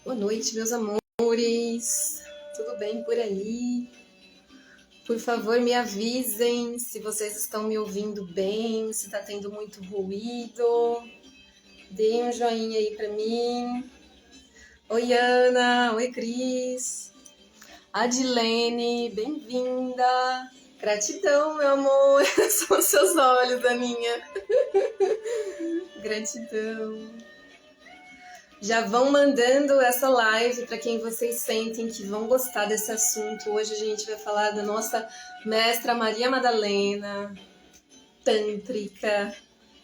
Boa noite, meus amores. Tudo bem por aí? Por favor, me avisem se vocês estão me ouvindo bem, se tá tendo muito ruído. Deem um joinha aí pra mim. Oi, Ana. Oi, Cris. Adilene, bem-vinda. Gratidão, meu amor. São seus olhos, Aninha. Gratidão. Já vão mandando essa live para quem vocês sentem que vão gostar desse assunto. Hoje a gente vai falar da nossa mestra Maria Madalena, tântrica,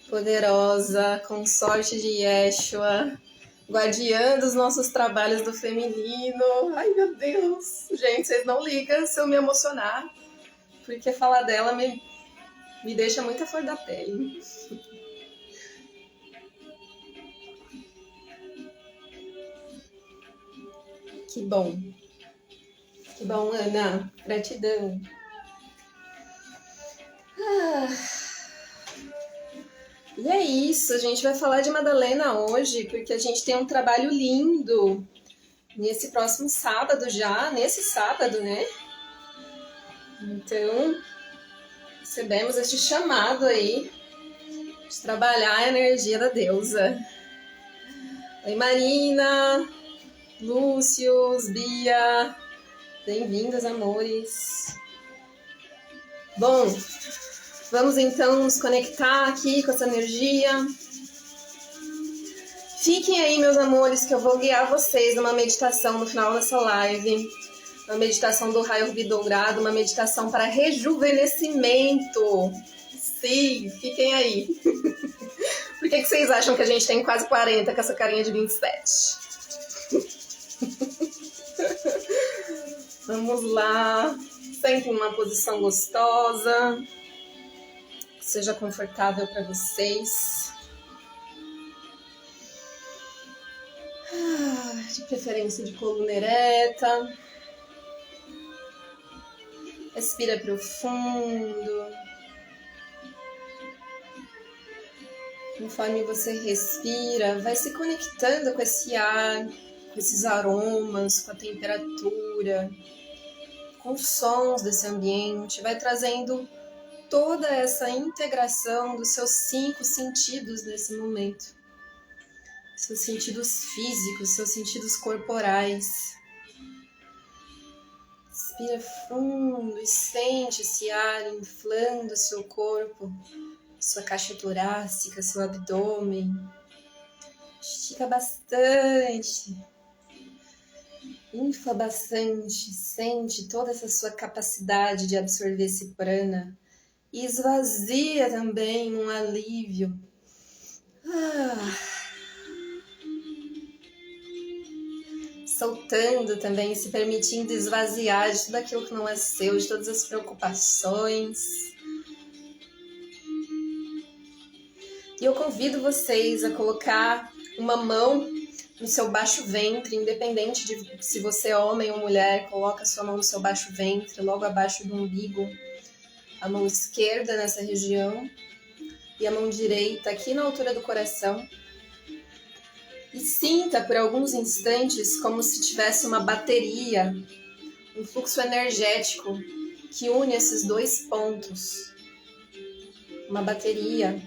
poderosa, consorte de Yeshua, guardiã dos nossos trabalhos do feminino. Ai, meu Deus! Gente, vocês não ligam se eu me emocionar, porque falar dela me deixa muito à flor da pele. Que bom. Que bom, Ana. Gratidão. E é isso, a gente vai falar de Madalena hoje, porque a gente tem um trabalho lindo nesse próximo sábado já, nesse sábado, né? Então, recebemos este chamado aí de trabalhar a energia da deusa. Oi, Marina, Lúcius, Bia, bem-vindos, amores. Bom, vamos então nos conectar aqui com essa energia. Fiquem aí, meus amores, que eu vou guiar vocês numa meditação no final dessa live. Uma meditação do raio rubi dourado, uma meditação para rejuvenescimento. Sim, fiquem aí. Por que vocês acham que a gente tem quase 40 com essa carinha de 27? Vamos lá. Sempre numa posição gostosa. Que seja confortável para vocês. De preferência de coluna ereta. Respira profundo. Conforme você respira, vai se conectando com esse ar, com esses aromas, com a temperatura, com os sons desse ambiente. Vai trazendo toda essa integração dos seus 5 sentidos nesse momento. Seus sentidos físicos, seus sentidos corporais. Respira fundo e sente esse ar inflando seu corpo, sua caixa torácica, seu abdômen. Estica bastante. Infla bastante. Sente toda essa sua capacidade de absorver esse prana. E esvazia também um alívio. Soltando também, se permitindo esvaziar de tudo aquilo que não é seu, de todas as preocupações. E eu convido vocês a colocar uma mão no seu baixo ventre, independente de se você é homem ou mulher, coloca a sua mão no seu baixo ventre, logo abaixo do umbigo, a mão esquerda nessa região e a mão direita aqui na altura do coração. E sinta por alguns instantes como se tivesse uma bateria, um fluxo energético que une esses 2 pontos. Uma bateria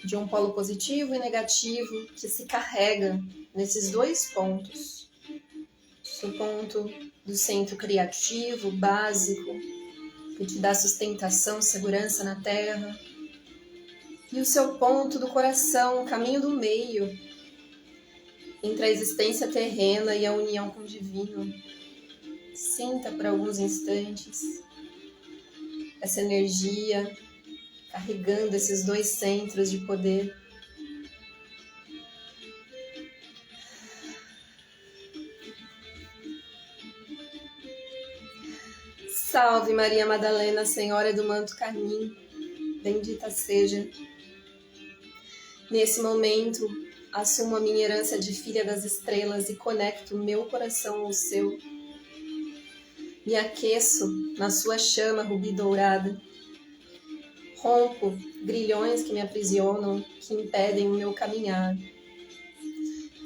de um polo positivo e negativo que se carrega nesses 2 pontos. O ponto do centro criativo, básico, que te dá sustentação, segurança na terra. E o seu ponto do coração, o caminho do meio, entre a existência terrena e a união com o divino. Sinta por alguns instantes essa energia carregando esses 2 centros de poder. Salve Maria Madalena, Senhora do Manto Carmim, bendita seja. Nesse momento, assumo a minha herança de filha das estrelas e conecto meu coração ao seu. Me aqueço na sua chama rubi dourada. Rompo grilhões que me aprisionam, que impedem o meu caminhar.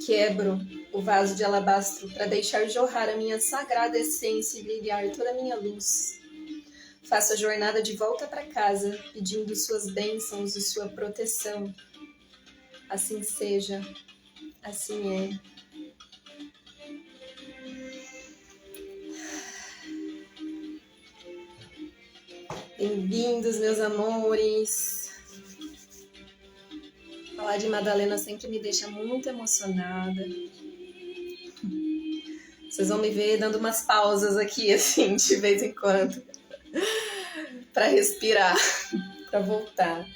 Quebro o vaso de alabastro para deixar jorrar a minha sagrada essência e brilhar toda a minha luz. Faço a jornada de volta para casa, pedindo suas bênçãos e sua proteção. Assim seja, assim é. Bem-vindos, meus amores. Falar de Madalena sempre me deixa muito emocionada. Vocês vão me ver dando umas pausas aqui, assim, de vez em quando, para respirar, para voltar.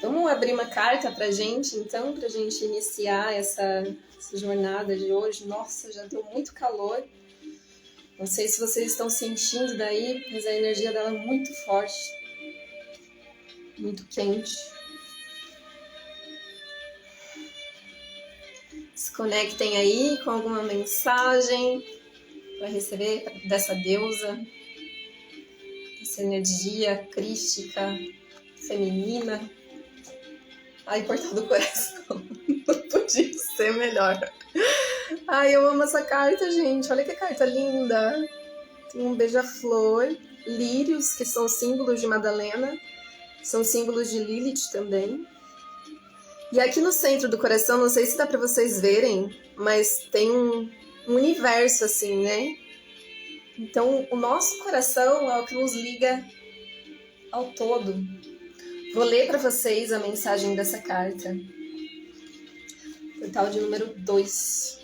Vamos abrir uma carta pra gente, então, pra gente iniciar essa jornada de hoje. Nossa, já deu muito calor. Não sei se vocês estão sentindo daí, mas a energia dela é muito forte, muito quente. Se conectem aí com alguma mensagem para receber dessa deusa, essa energia crística, feminina. Ai, portal do coração, não podia ser melhor. Ai, eu amo essa carta, gente. Olha que carta linda. Tem um beija-flor, lírios, que são símbolos de Madalena. São símbolos de Lilith também. E aqui no centro do coração, não sei se dá pra vocês verem, mas tem um universo assim, né? Então, o nosso coração é o que nos liga ao todo. Vou ler para vocês a mensagem dessa carta. Portal de número 2.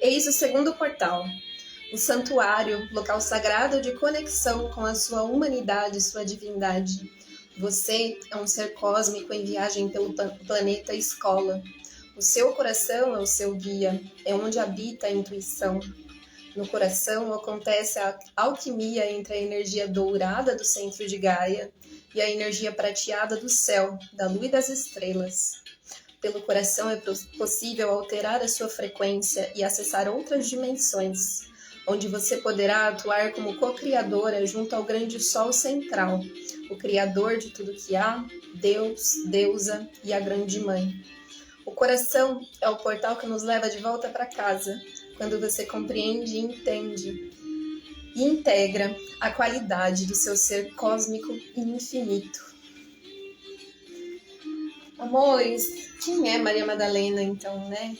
Eis o segundo portal. O santuário, local sagrado de conexão com a sua humanidade e sua divindade. Você é um ser cósmico em viagem pelo planeta Escola. O seu coração é o seu guia, é onde habita a intuição. No coração acontece a alquimia entre a energia dourada do centro de Gaia e a energia prateada do céu, da lua e das estrelas. Pelo coração é possível alterar a sua frequência e acessar outras dimensões, onde você poderá atuar como co-criadora junto ao grande sol central, o criador de tudo que há, Deus, deusa e a grande mãe. O coração é o portal que nos leva de volta para casa, quando você compreende e entende e integra a qualidade do seu ser cósmico e infinito. Amores, quem é Maria Madalena então, né?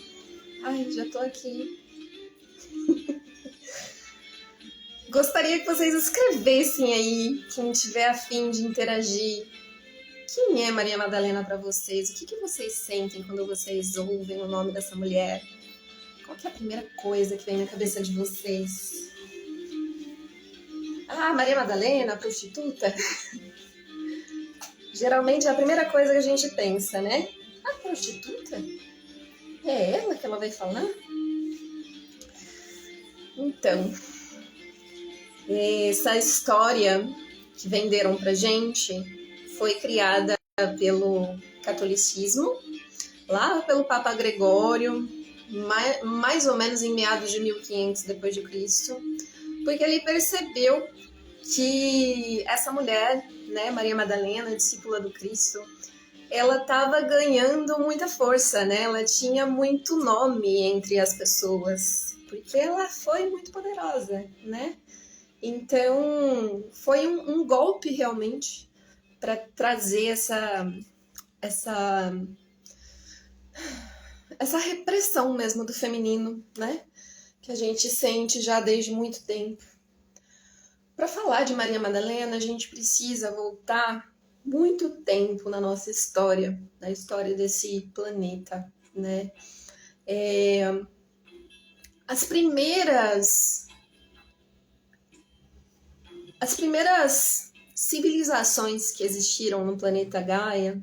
Ai, já tô aqui. Gostaria que vocês escrevessem aí, quem tiver a fim de interagir. Quem é Maria Madalena para vocês? O que vocês sentem quando vocês ouvem o nome dessa mulher? Qual que é a primeira coisa que vem na cabeça de vocês? Ah, Maria Madalena, prostituta? Geralmente é a primeira coisa que a gente pensa, né? A prostituta? É ela que ela vai falar? Então, essa história que venderam pra gente foi criada pelo catolicismo, lá pelo Papa Gregório, mais ou menos em meados de 1500 depois de Cristo, porque ele percebeu que essa mulher, né, Maria Madalena, discípula do Cristo, ela estava ganhando muita força, né? Ela tinha muito nome entre as pessoas, porque ela foi muito poderosa, né? Então, foi um golpe realmente para trazer essa repressão mesmo do feminino, né? Que a gente sente já desde muito tempo. Para falar de Maria Madalena, a gente precisa voltar muito tempo na nossa história, na história desse planeta, né? As primeiras civilizações que existiram no planeta Gaia,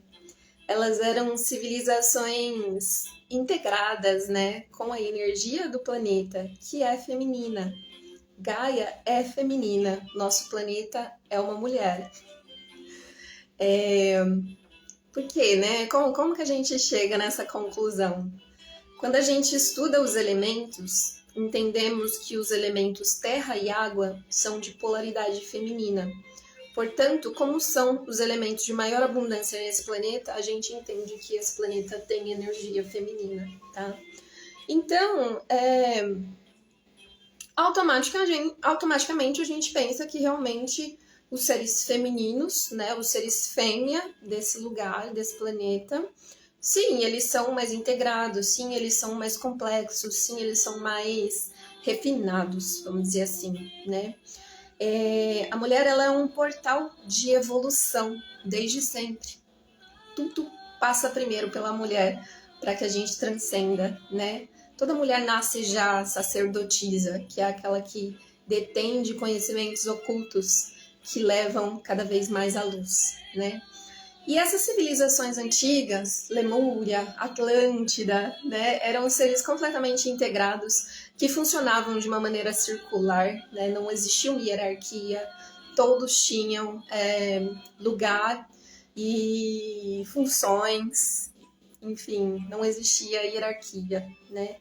elas eram civilizações integradas, né, com a energia do planeta, que é feminina. Gaia é feminina, nosso planeta é uma mulher. Por quê, né? Como que a gente chega nessa conclusão? Quando a gente estuda os elementos, entendemos que os elementos terra e água são de polaridade feminina. Portanto, como são os elementos de maior abundância nesse planeta, a gente entende que esse planeta tem energia feminina, tá? Então, automaticamente a gente pensa que realmente os seres femininos, né, os seres fêmea desse lugar, desse planeta, sim, eles são mais integrados, sim, eles são mais complexos, sim, eles são mais refinados, vamos dizer assim, né? A mulher, ela é um portal de evolução, desde sempre. Tudo passa primeiro pela mulher, para que a gente transcenda, né? Toda mulher nasce já sacerdotisa, que é aquela que detém de conhecimentos ocultos que levam cada vez mais à luz, né? E essas civilizações antigas, Lemúria, Atlântida, né, eram seres completamente integrados que funcionavam de uma maneira circular, né, não existia uma hierarquia, todos tinham lugar e funções, enfim, não existia hierarquia, né?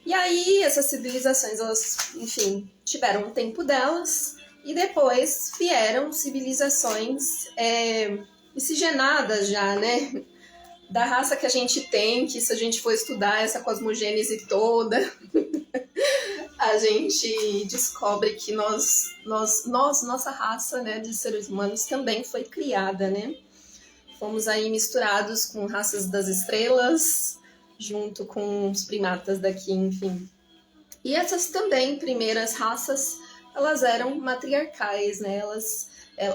E aí essas civilizações, elas, enfim, tiveram o tempo delas e depois vieram civilizações miscigenadas já, né? Da raça que a gente tem, que se a gente for estudar essa cosmogênese toda, a gente descobre que nossa raça, né, de seres humanos também foi criada, né? Fomos aí misturados com raças das estrelas, junto com os primatas daqui, enfim. E essas também primeiras raças, elas eram matriarcais, né?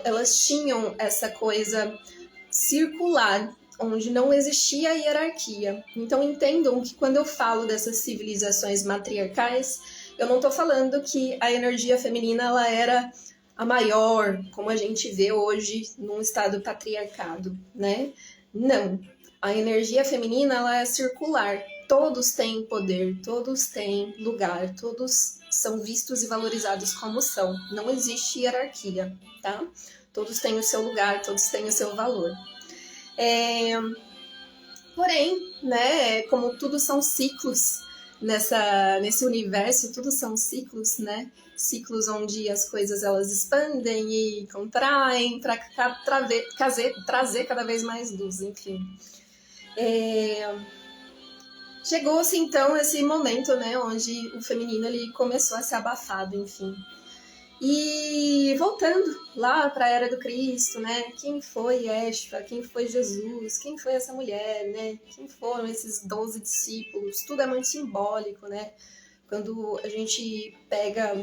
Elas tinham essa coisa circular, onde não existia hierarquia. Então entendam que quando eu falo dessas civilizações matriarcais, eu não estou falando que a energia feminina ela era a maior, como a gente vê hoje num estado patriarcado, né? Não. A energia feminina ela é circular. Todos têm poder, todos têm lugar, todos são vistos e valorizados como são. Não existe hierarquia, tá? Todos têm o seu lugar, todos têm o seu valor. Porém, né, como tudo são ciclos nesse universo, tudo são ciclos, né? Ciclos onde as coisas elas expandem e contraem para trazer cada vez mais luz, enfim. Chegou-se então esse momento, né, onde o feminino ele começou a ser abafado, enfim. E voltando lá para a Era do Cristo, né? Quem foi Yeshua? Quem foi Jesus? Quem foi essa mulher, né? Quem foram esses 12 discípulos? Tudo é muito simbólico, né? Quando a gente pega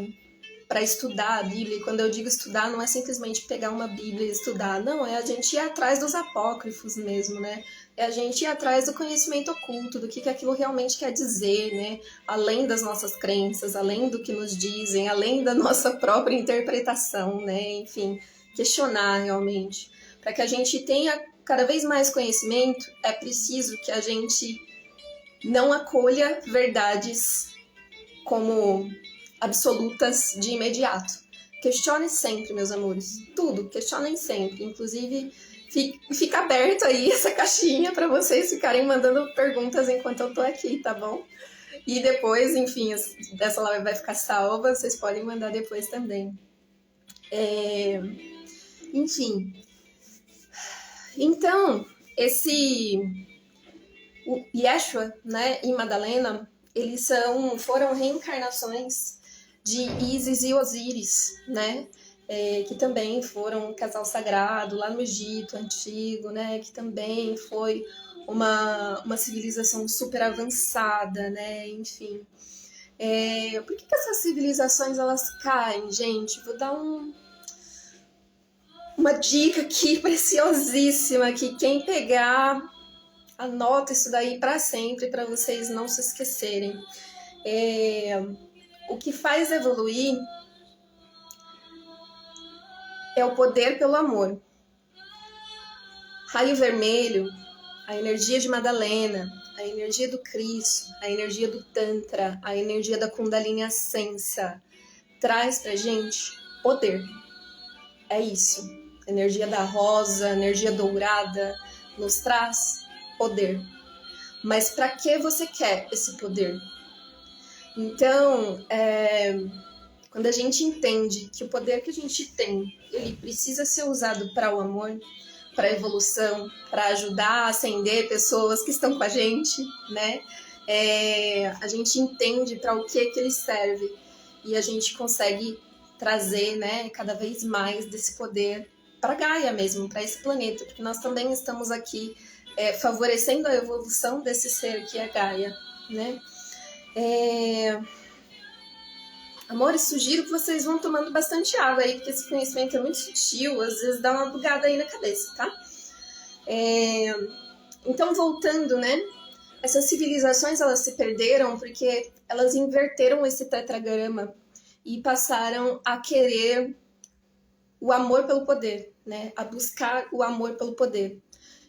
para estudar a Bíblia, e quando eu digo estudar, não é simplesmente pegar uma Bíblia e estudar, não, é a gente ir atrás dos apócrifos mesmo, né? É a gente ir atrás do conhecimento oculto, do que aquilo realmente quer dizer, né? Além das nossas crenças, além do que nos dizem, além da nossa própria interpretação, né? Enfim, questionar realmente. Para que a gente tenha cada vez mais conhecimento, é preciso que a gente não acolha verdades como absolutas de imediato. Questionem sempre, meus amores. Tudo, questionem sempre. Inclusive, fica aberto aí essa caixinha para vocês ficarem mandando perguntas enquanto eu tô aqui, tá bom? E depois, enfim, essa live vai ficar salva, vocês podem mandar depois também. Enfim. Então, o Yeshua, né, e Madalena, eles foram reencarnações de Ísis e Osíris, né? Que também foram um casal sagrado lá no Egito antigo, né? Que também foi uma civilização super avançada, né? Enfim. Por que essas civilizações elas caem, gente? Vou dar uma dica aqui preciosíssima que quem pegar anota isso daí para sempre, para vocês não se esquecerem. O que faz evoluir é o poder pelo amor. Raio vermelho, a energia de Madalena, a energia do Cristo, a energia do Tantra, a energia da Kundalini Ascensa, traz pra gente poder. É isso. A energia da rosa, a energia dourada, nos traz poder. Mas para que você quer esse poder? Então, Quando a gente entende que o poder que a gente tem, ele precisa ser usado para o amor, para a evolução, para ajudar a ascender pessoas que estão com a gente, né? A gente entende para o que ele serve e a gente consegue trazer, né, cada vez mais desse poder para Gaia mesmo, para esse planeta, porque nós também estamos aqui favorecendo a evolução desse ser que é Gaia, né? Amores, sugiro que vocês vão tomando bastante água aí, porque esse conhecimento é muito sutil, às vezes dá uma bugada aí na cabeça, tá? Então, voltando, né? Essas civilizações, elas se perderam porque elas inverteram esse tetragrama e passaram a querer o amor pelo poder, né? A buscar o amor pelo poder.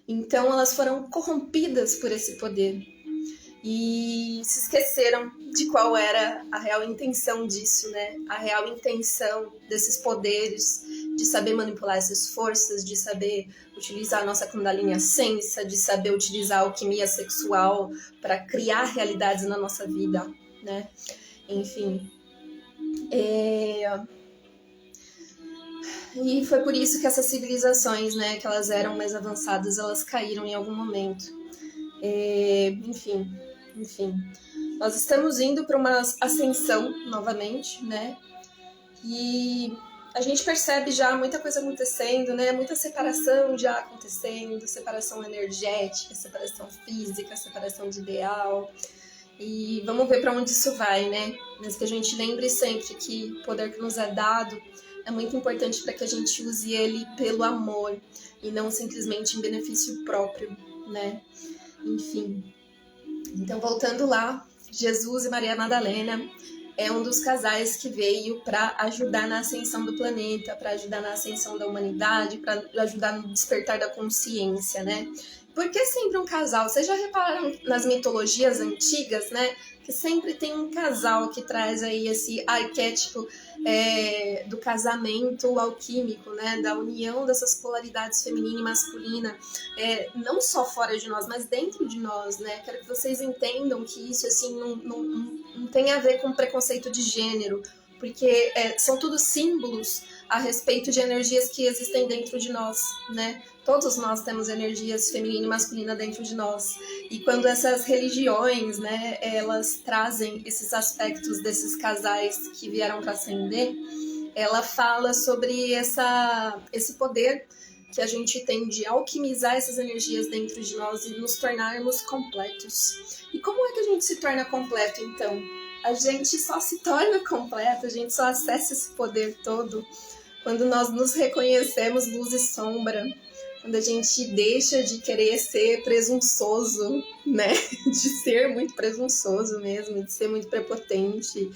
Então, elas foram corrompidas por esse poder e se esqueceram de qual era a real intenção disso, né? A real intenção desses poderes, de saber manipular essas forças, de saber utilizar a nossa Kundalini Ascensa, de saber utilizar a alquimia sexual para criar realidades na nossa vida, né? Enfim. E foi por isso que essas civilizações, né, que elas eram mais avançadas, elas caíram em algum momento. Enfim. Nós estamos indo para uma ascensão novamente, né? E a gente percebe já muita coisa acontecendo, né? Muita separação já acontecendo, separação energética, separação física, separação de ideal. E vamos ver para onde isso vai, né? Mas que a gente lembre sempre que o poder que nos é dado é muito importante para que a gente use ele pelo amor e não simplesmente em benefício próprio, né? Enfim. Então, voltando lá, Jesus e Maria Madalena é um dos casais que veio para ajudar na ascensão do planeta, para ajudar na ascensão da humanidade, para ajudar no despertar da consciência, né? Por que sempre um casal? Vocês já repararam nas mitologias antigas, né? Que sempre tem um casal que traz aí esse arquétipo do casamento alquímico, né? Da união dessas polaridades feminina e masculina, não só fora de nós, mas dentro de nós, né? Quero que vocês entendam que isso assim não tem a ver com preconceito de gênero, porque são tudo símbolos a respeito de energias que existem dentro de nós, né? Todos nós temos energias feminina e masculina dentro de nós. E quando essas religiões, né, elas trazem esses aspectos desses casais que vieram para ascender, ela fala sobre esse poder que a gente tem de alquimizar essas energias dentro de nós e nos tornarmos completos. E como é que a gente se torna completo, então? A gente só se torna completo, a gente só acessa esse poder todo quando nós nos reconhecemos luz e sombra, quando a gente deixa de querer ser presunçoso, né? De ser muito presunçoso mesmo, de ser muito prepotente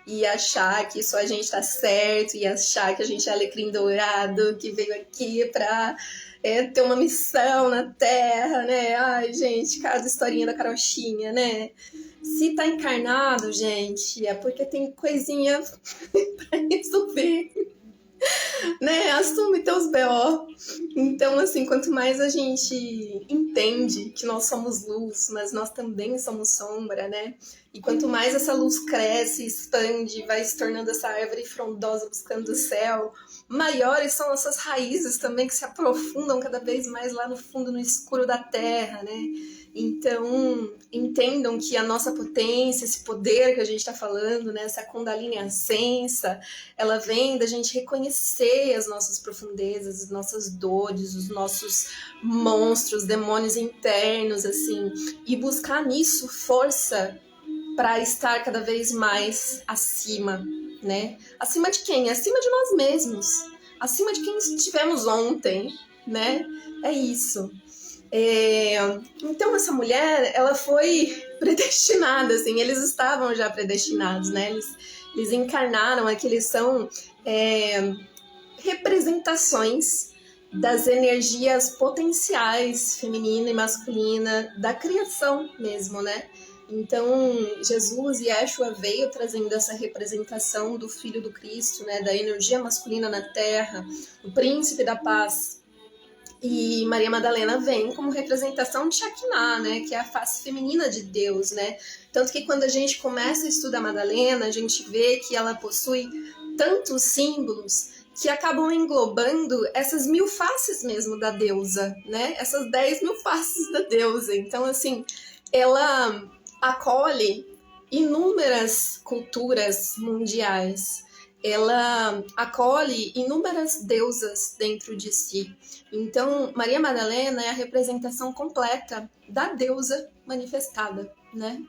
e achar que só a gente tá certo e achar que a gente é alecrim dourado, que veio aqui pra ter uma missão na Terra, né? Ai, gente, cada historinha da carochinha, né? Se tá encarnado, gente, é porque tem coisinha pra resolver. Né, assume teus BO. Então, assim, quanto mais a gente entende que nós somos luz, mas nós também somos sombra, né? E quanto mais essa luz cresce, expande, vai se tornando essa árvore frondosa buscando o céu, maiores são nossas raízes também, que se aprofundam cada vez mais lá no fundo, no escuro da terra, né? Então, entendam que a nossa potência, esse poder que a gente está falando, né, essa Kundalini Ascensa, ela vem da gente reconhecer as nossas profundezas, as nossas dores, os nossos monstros, demônios internos, assim, e buscar nisso força para estar cada vez mais acima, né? Acima de quem? Acima de nós mesmos, acima de quem estivemos ontem, né? É isso. Então essa mulher, ela foi predestinada, assim, eles estavam já predestinados, né? Eles encarnaram, aqui eles são representações das energias potenciais feminina e masculina da criação mesmo, né? Então Jesus e Yeshua veio trazendo essa representação do Filho do Cristo, né? Da energia masculina na Terra, o príncipe da paz. E Maria Madalena vem como representação de Shekinah, né, que é a face feminina de Deus, né? Tanto que quando a gente começa a estudar Madalena, a gente vê que ela possui tantos símbolos que acabam englobando essas 1000 faces mesmo da deusa, né? Essas 10.000 faces da deusa. Então, assim, ela acolhe inúmeras culturas mundiais. Ela acolhe inúmeras deusas dentro de si. Então, Maria Madalena é a representação completa da deusa manifestada, né?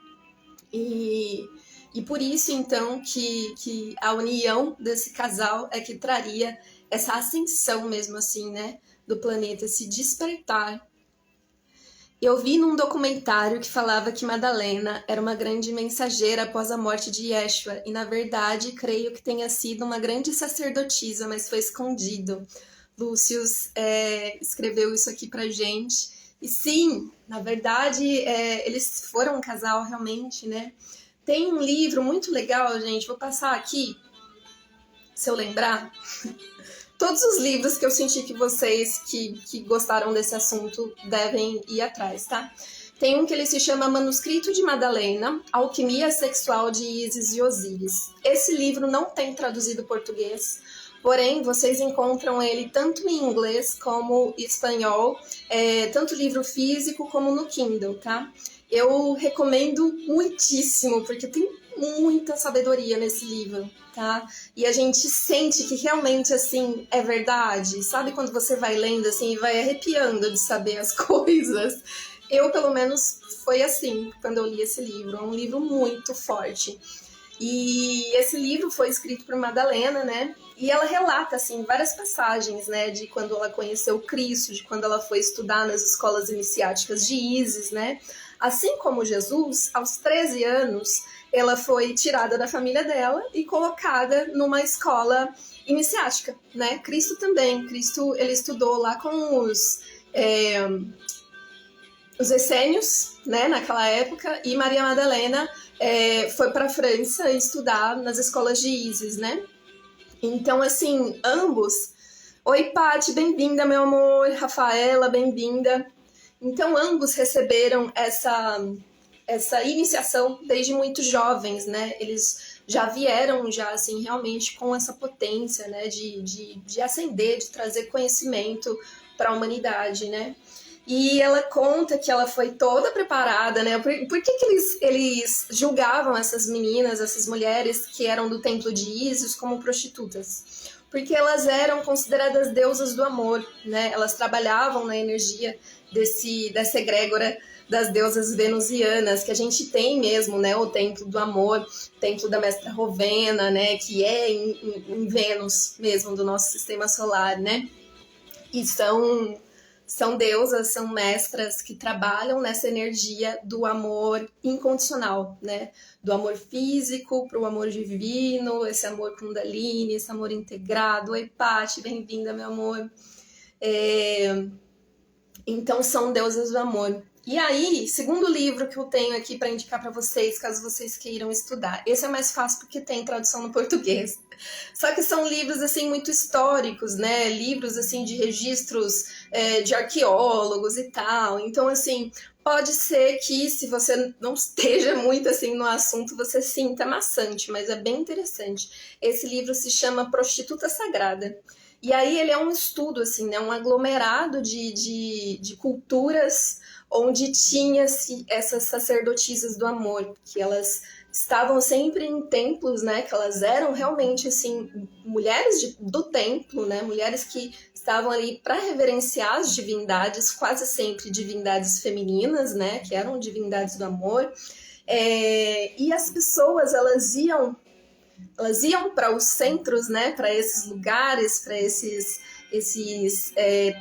E por isso, então, que a união desse casal é que traria essa ascensão mesmo assim, né, do planeta, esse despertar. Eu vi num documentário que falava que Madalena era uma grande mensageira após a morte de Yeshua, e na verdade creio que tenha sido uma grande sacerdotisa, mas foi escondido. Lúcius escreveu isso aqui pra gente. E sim, na verdade, eles foram um casal realmente, né? Tem um livro muito legal, gente, vou passar aqui, se eu lembrar. Todos os livros que eu senti que vocês que gostaram desse assunto devem ir atrás, tá? Tem um que ele se chama Manuscrito de Madalena, Alquimia Sexual de Ísis e Osíris. Esse livro não tem traduzido português, porém vocês encontram ele tanto em inglês como em espanhol, tanto livro físico como no Kindle, tá? Eu recomendo muitíssimo, porque tem muita sabedoria nesse livro, tá? E a gente sente que realmente, assim, é verdade. Sabe quando você vai lendo, assim, e vai arrepiando de saber as coisas? Eu, pelo menos, foi assim, quando eu li esse livro. É um livro muito forte. E esse livro foi escrito por Madalena, né? E ela relata, assim, várias passagens, né? De quando ela conheceu Cristo, de quando ela foi estudar nas escolas iniciáticas de Ísis, né? Assim como Jesus, aos 13 anos, ela foi tirada da família dela e colocada numa escola iniciática, né? Cristo também. Cristo, ele estudou lá com os essênios, né, naquela época, e Maria Madalena foi para a França estudar nas escolas de Ísis, né? Então, assim, ambos... Oi, Paty, bem-vinda, meu amor. Rafaela, bem-vinda. Então, ambos receberam essa iniciação desde muito jovens, né? Eles já vieram, já, assim, realmente com essa potência, né? De ascender, de trazer conhecimento para a humanidade, né? E ela conta que ela foi toda preparada, né? Por que eles julgavam essas meninas, essas mulheres que eram do templo de Ísis como prostitutas? Porque elas eram consideradas deusas do amor, né? Elas trabalhavam na energia dessa egrégora das deusas venusianas, que a gente tem mesmo, né? O templo do amor, o templo da Mestra Rovena, né? Que é em Vênus mesmo, do nosso sistema solar, né? E são deusas, são mestras que trabalham nessa energia do amor incondicional, né? Do amor físico para o amor divino, esse amor Kundalini, esse amor integrado. Oi, Paty, bem-vinda, meu amor. Então, são deusas do amor. E aí, segundo livro que eu tenho aqui para indicar para vocês, caso vocês queiram estudar. Esse é mais fácil porque tem tradução no português. Só que são livros, assim, muito históricos, né? Livros, assim, de registros de arqueólogos e tal. Então, assim, pode ser que, se você não esteja muito, assim, no assunto, você sinta maçante, mas é bem interessante. Esse livro se chama Prostituta Sagrada. E aí ele é um estudo, assim, né? Um aglomerado de culturas onde tinha-se essas sacerdotisas do amor, que elas estavam sempre em templos, né? Que elas eram realmente, assim, mulheres do templo, né? Mulheres que estavam ali para reverenciar as divindades, quase sempre divindades femininas, né? Que eram divindades do amor. E as pessoas, elas iam para os centros, né? Para esses lugares, para esses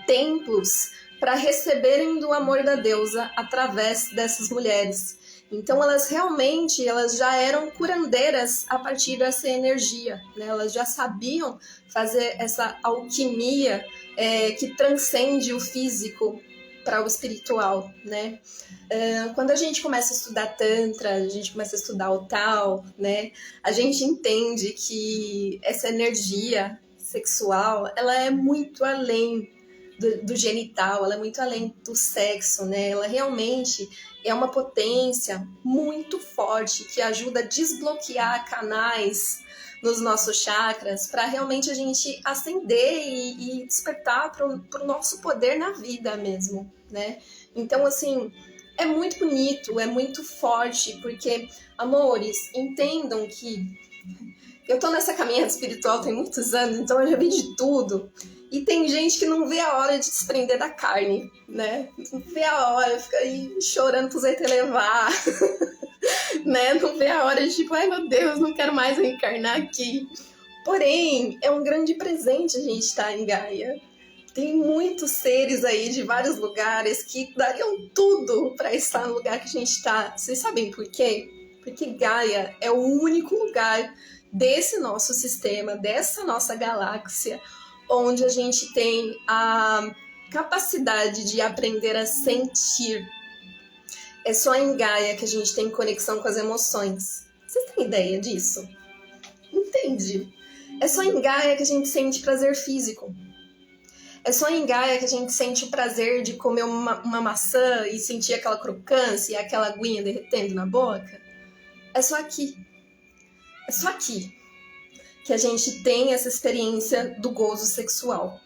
templos, para receberem do amor da deusa através dessas mulheres. Então elas já eram curandeiras a partir dessa energia, né? Elas já sabiam fazer essa alquimia que transcende o físico para o espiritual, né? Quando a gente começa a estudar Tantra, a gente começa a estudar o Tao, né? A gente entende que essa energia sexual, ela é muito além do genital, ela é muito além do sexo, né? Ela realmente é uma potência muito forte que ajuda a desbloquear canais nos nossos chakras para realmente a gente acender e despertar para o nosso poder na vida mesmo, né? Então, assim, é muito bonito, é muito forte, porque, amores, entendam que eu tô nessa caminhada espiritual tem muitos anos, então eu já vi de tudo. E tem gente que não vê a hora de desprender da carne, né? Não vê a hora, fica aí chorando pro Zé te levar, né? Não vê a hora de tipo, ai meu Deus, não quero mais reencarnar aqui. Porém, é um grande presente a gente estar em Gaia. Tem muitos seres aí de vários lugares que dariam tudo para estar no lugar que a gente está. Vocês sabem por quê? Porque Gaia é o único lugar desse nosso sistema, dessa nossa galáxia, onde a gente tem a capacidade de aprender a sentir. É só em Gaia que a gente tem conexão com as emoções. Vocês têm ideia disso? Entende? É só em Gaia que a gente sente prazer físico. É só em Gaia que a gente sente o prazer de comer uma maçã e sentir aquela crocância e aquela aguinha derretendo na boca. É só aqui. É só aqui que a gente tem essa experiência do gozo sexual.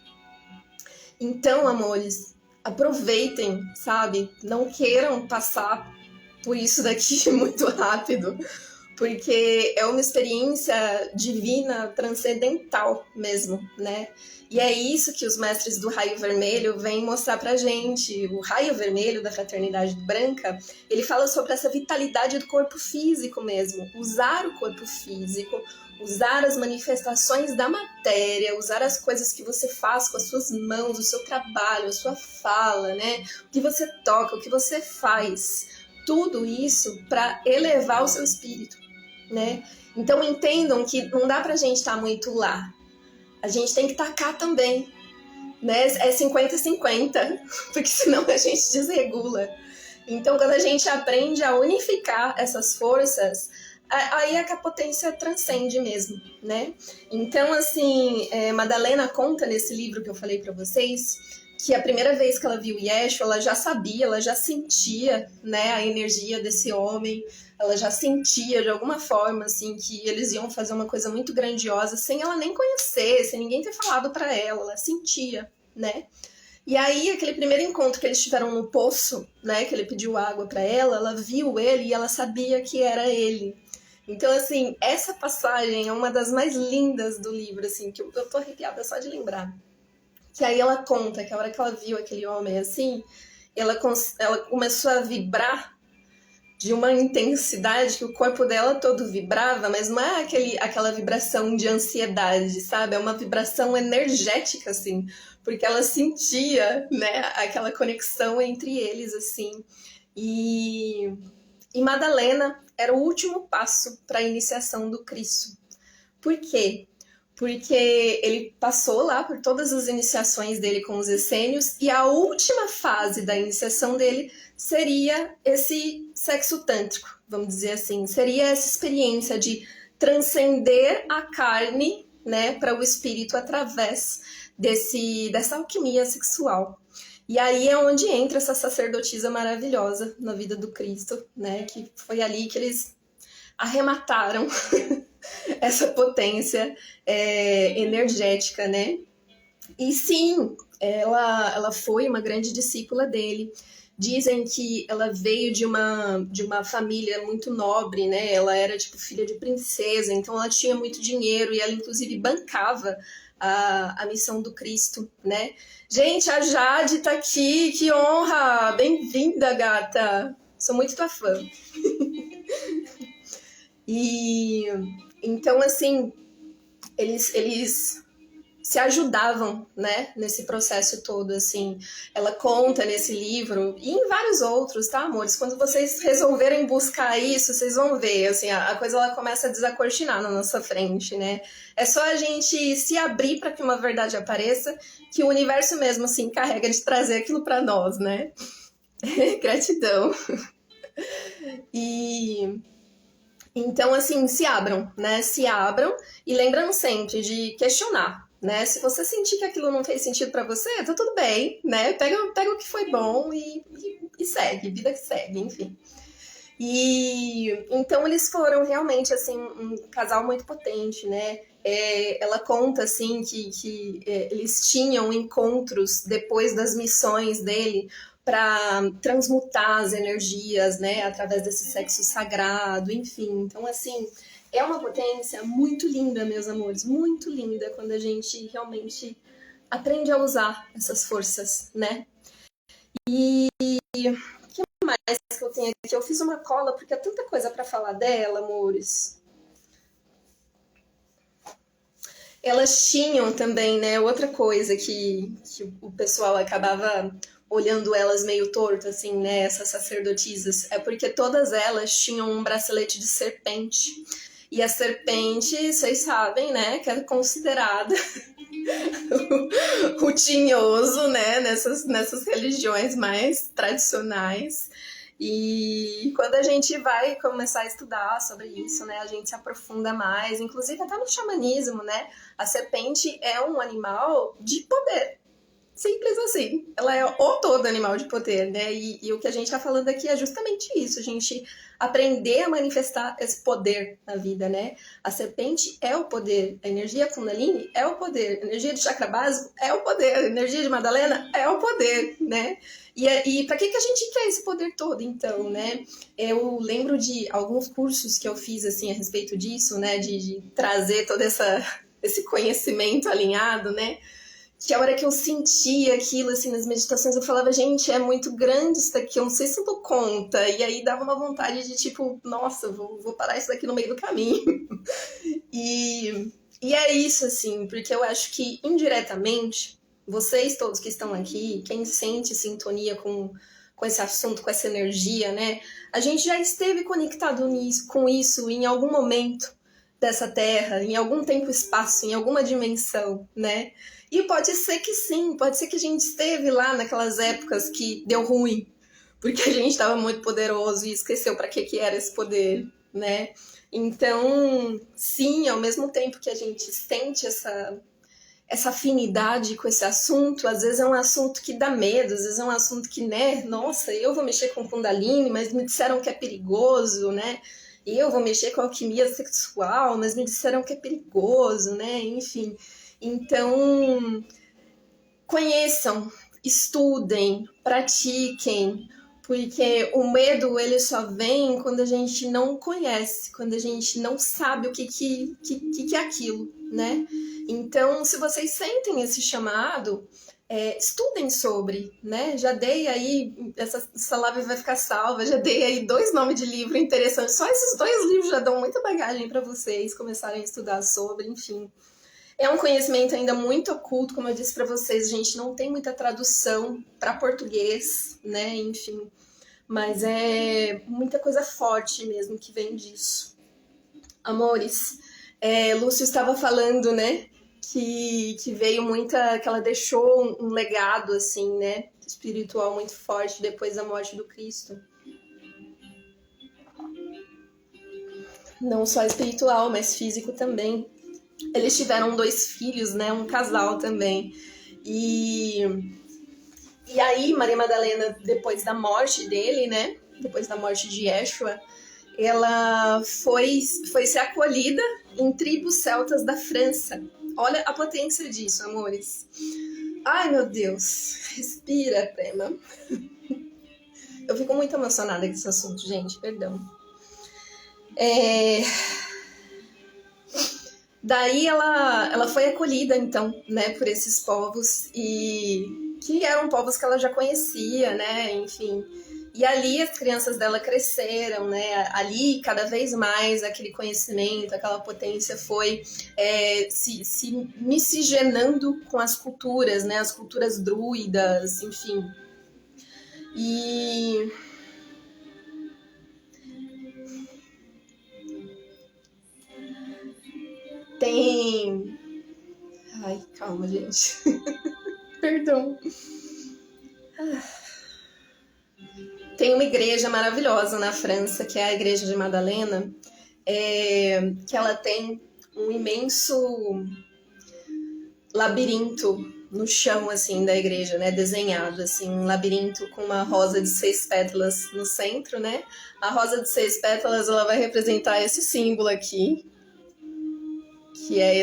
Então, amores, aproveitem, sabe? Não queiram passar por isso daqui muito rápido, porque é uma experiência divina, transcendental mesmo, né? E é isso que os mestres do raio vermelho vêm mostrar pra gente. O raio vermelho da fraternidade branca, ele fala sobre essa vitalidade do corpo físico mesmo. Usar o corpo físico, usar as manifestações da matéria, usar as coisas que você faz com as suas mãos, o seu trabalho, a sua fala, né? O que você toca, o que você faz. Tudo isso para elevar o seu espírito, né? Então entendam que não dá pra gente estar muito lá. A gente tem que estar cá também, né? É 50-50, porque senão a gente desregula. Então, quando a gente aprende a unificar essas forças, aí é que a potência transcende mesmo, né? Então, assim, Madalena conta nesse livro que eu falei para vocês, que a primeira vez que ela viu Yeshua, ela já sabia, ela já sentia, né, a energia desse homem, ela já sentia de alguma forma, assim, que eles iam fazer uma coisa muito grandiosa, sem ela nem conhecer, sem ninguém ter falado para ela sentia, né? E aí, aquele primeiro encontro que eles tiveram no poço, né, que ele pediu água para ela viu ele e ela sabia que era ele. Então, assim, essa passagem é uma das mais lindas do livro, assim, que eu tô arrepiada só de lembrar. Que aí ela conta que a hora que ela viu aquele homem assim, ela começou a vibrar de uma intensidade que o corpo dela todo vibrava, mas não é aquela vibração de ansiedade, sabe? É uma vibração energética, assim, porque ela sentia, né, aquela conexão entre eles, assim. E Madalena era o último passo para a iniciação do Cristo. Por quê? Porque ele passou lá por todas as iniciações dele com os essênios e a última fase da iniciação dele seria esse sexo tântrico, vamos dizer assim. Seria essa experiência de transcender a carne, né, para o espírito através dessa alquimia sexual. E aí é onde entra essa sacerdotisa maravilhosa na vida do Cristo, né, que foi ali que eles arremataram essa potência energética, né? E sim, ela foi uma grande discípula dele. Dizem que ela veio de uma família muito nobre, né? Ela era tipo filha de princesa, então ela tinha muito dinheiro e ela inclusive bancava a missão do Cristo, né? Gente, a Jade tá aqui, que honra! Bem-vinda, gata! Sou muito tua fã. E então, assim, eles se ajudavam, né, nesse processo todo, assim. Ela conta nesse livro, e em vários outros, tá, amores? Quando vocês resolverem buscar isso, vocês vão ver, assim, a coisa ela começa a desacortinar na nossa frente, né? É só a gente se abrir para que uma verdade apareça, que o universo mesmo se encarrega de trazer aquilo para nós, né? Então, assim, se abram, né? Se abram e lembram sempre de questionar, né? Se você sentir que aquilo não fez sentido pra você, tá tudo bem, né? Pega o que foi bom e segue, vida que segue, enfim. E então eles foram realmente assim um casal muito potente, né? Ela conta assim que eles tinham encontros depois das missões dele para transmutar as energias, né? Através desse sexo sagrado, enfim. Então assim é uma potência muito linda, meus amores, muito linda quando a gente realmente aprende a usar essas forças, né? E mais que eu tenho aqui, eu fiz uma cola porque há tanta coisa para falar dela, amores. Elas tinham também, né, outra coisa que o pessoal acabava olhando elas meio torto, assim, né, essas sacerdotisas, é porque todas elas tinham um bracelete de serpente. E a serpente, vocês sabem, né, que é considerada o tinhoso, né, nessas religiões mais tradicionais. E quando a gente vai começar a estudar sobre isso, né, a gente se aprofunda mais, inclusive até no xamanismo, né, a serpente é um animal de poder. Simples assim. Ela é o todo animal de poder, né? E o que a gente está falando aqui é justamente isso, a gente aprender a manifestar esse poder na vida, né? A serpente é o poder, a energia Kundalini é o poder, a energia de chakra básico é o poder, a energia de Madalena é o poder, né? E para que a gente quer esse poder todo, então, né? Eu lembro de alguns cursos que eu fiz, assim, a respeito disso, né? De trazer todo esse conhecimento alinhado, né? Que a hora que eu sentia aquilo, assim, nas meditações, eu falava, gente, é muito grande isso daqui, eu não sei se eu dou conta. E aí dava uma vontade de, tipo, nossa, vou parar isso daqui no meio do caminho. E é isso, assim, porque eu acho que, indiretamente, vocês todos que estão aqui, quem sente sintonia com esse assunto, com essa energia, né? A gente já esteve conectado com isso em algum momento dessa Terra, em algum tempo e espaço, em alguma dimensão, né? E pode ser que sim, pode ser que a gente esteve lá naquelas épocas que deu ruim, porque a gente estava muito poderoso e esqueceu para que era esse poder, né? Então, sim, ao mesmo tempo que a gente sente essa afinidade com esse assunto, às vezes é um assunto que dá medo, às vezes é um assunto que, né, nossa, eu vou mexer com Kundalini, mas me disseram que é perigoso, né? E eu vou mexer com alquimia sexual, mas me disseram que é perigoso, né? Enfim. Então, conheçam, estudem, pratiquem, porque o medo ele só vem quando a gente não conhece, quando a gente não sabe o que é aquilo, né? Então, se vocês sentem esse chamado, estudem sobre, né? Já dei aí, essa live vai ficar salva, já dei aí 2 nomes de livro interessantes, só esses 2 livros já dão muita bagagem para vocês começarem a estudar sobre, enfim. É um conhecimento ainda muito oculto, como eu disse para vocês, a gente não tem muita tradução para português, né? Enfim, mas é muita coisa forte mesmo que vem disso. Amores, Lúcio estava falando, né? Que veio muita, que ela deixou um legado assim, né? Espiritual muito forte depois da morte do Cristo. Não só espiritual, mas físico também. Eles tiveram 2 filhos, né? Um casal também. E aí, Maria Madalena, depois da morte dele, né? Depois da morte de Yeshua, ela foi ser acolhida em tribos celtas da França. Olha a potência disso, amores. Ai, meu Deus. Respira, Prema. Eu fico muito emocionada com esse assunto, gente. Perdão. Daí ela foi acolhida, então, né, por esses povos, e que eram povos que ela já conhecia, né, enfim. E ali as crianças dela cresceram, né, ali cada vez mais aquele conhecimento, aquela potência foi se miscigenando com as culturas, né, as culturas druidas, enfim. E tem... Ai, calma, gente. Perdão. Tem uma igreja maravilhosa na França, que é a Igreja de Madalena. que ela tem um imenso labirinto no chão, assim, da igreja, né, desenhado, assim, um labirinto com uma rosa de 6 pétalas no centro, né. A rosa de 6 pétalas, ela vai representar esse símbolo aqui, que é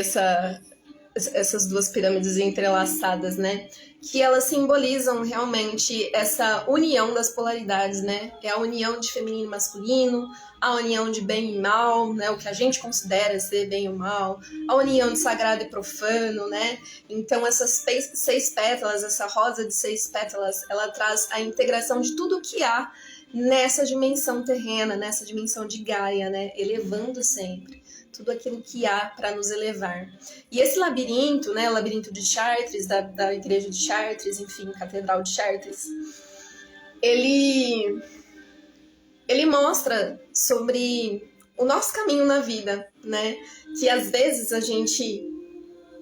essas duas pirâmides entrelaçadas, né, que elas simbolizam realmente essa união das polaridades, né, é a união de feminino e masculino, a união de bem e mal, né, o que a gente considera ser bem e mal, a união de sagrado e profano, né, então essas 6 pétalas, essa rosa de 6 pétalas, ela traz a integração de tudo o que há nessa dimensão terrena, nessa dimensão de Gaia, né, elevando sempre tudo aquilo que há para nos elevar. E esse labirinto, né, o labirinto de Chartres, da igreja de Chartres, enfim, Catedral de Chartres, ele mostra sobre o nosso caminho na vida, né? Que às vezes a gente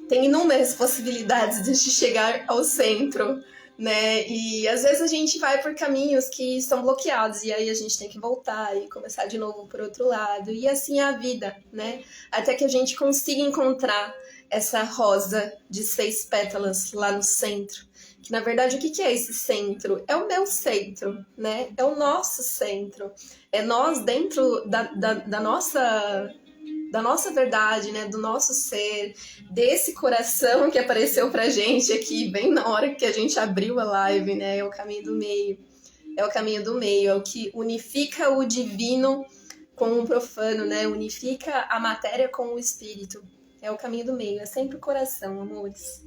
tem inúmeras possibilidades de chegar ao centro, né? E às vezes a gente vai por caminhos que estão bloqueados e aí a gente tem que voltar e começar de novo por outro lado. E assim é a vida, né? Até que a gente consiga encontrar essa rosa de 6 pétalas lá no centro. Que na verdade o que é esse centro? É o meu centro, né? É o nosso centro. É nós dentro da nossa verdade, né? Do nosso ser, desse coração que apareceu pra gente aqui, bem na hora que a gente abriu a live, né? É o caminho do meio. É o caminho do meio, é o que unifica o divino com o profano, né? Unifica a matéria com o espírito. É o caminho do meio, é sempre o coração, amores.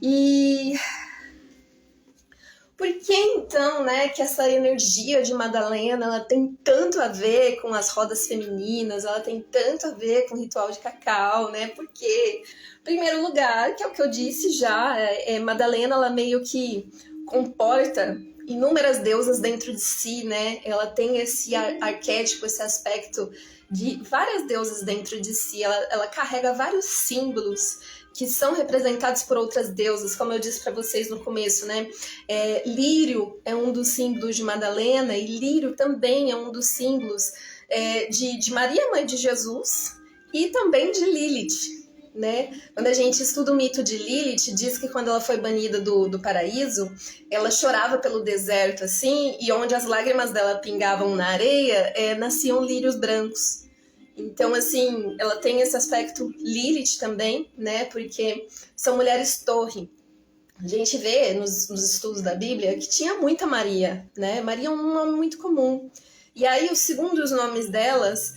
E por que então, né, que essa energia de Madalena, ela tem tanto a ver com as rodas femininas, ela tem tanto a ver com o ritual de cacau, né? Porque, em primeiro lugar, que é o que eu disse já, Madalena, ela meio que comporta inúmeras deusas dentro de si, né? Ela tem esse arquétipo, esse aspecto de várias deusas dentro de si, ela carrega vários símbolos que são representados por outras deusas, como eu disse para vocês no começo, né? Lírio é um dos símbolos de Madalena, e Lírio também é um dos símbolos de Maria, mãe de Jesus, e também de Lilith, né? Quando a gente estuda o mito de Lilith, diz que quando ela foi banida do paraíso, ela chorava pelo deserto, assim, e onde as lágrimas dela pingavam na areia, nasciam lírios brancos. Então, assim, ela tem esse aspecto Lilith também, né? Porque são mulheres torre. A gente vê nos estudos da Bíblia que tinha muita Maria, né? Maria é um nome muito comum. E aí, os segundos nomes delas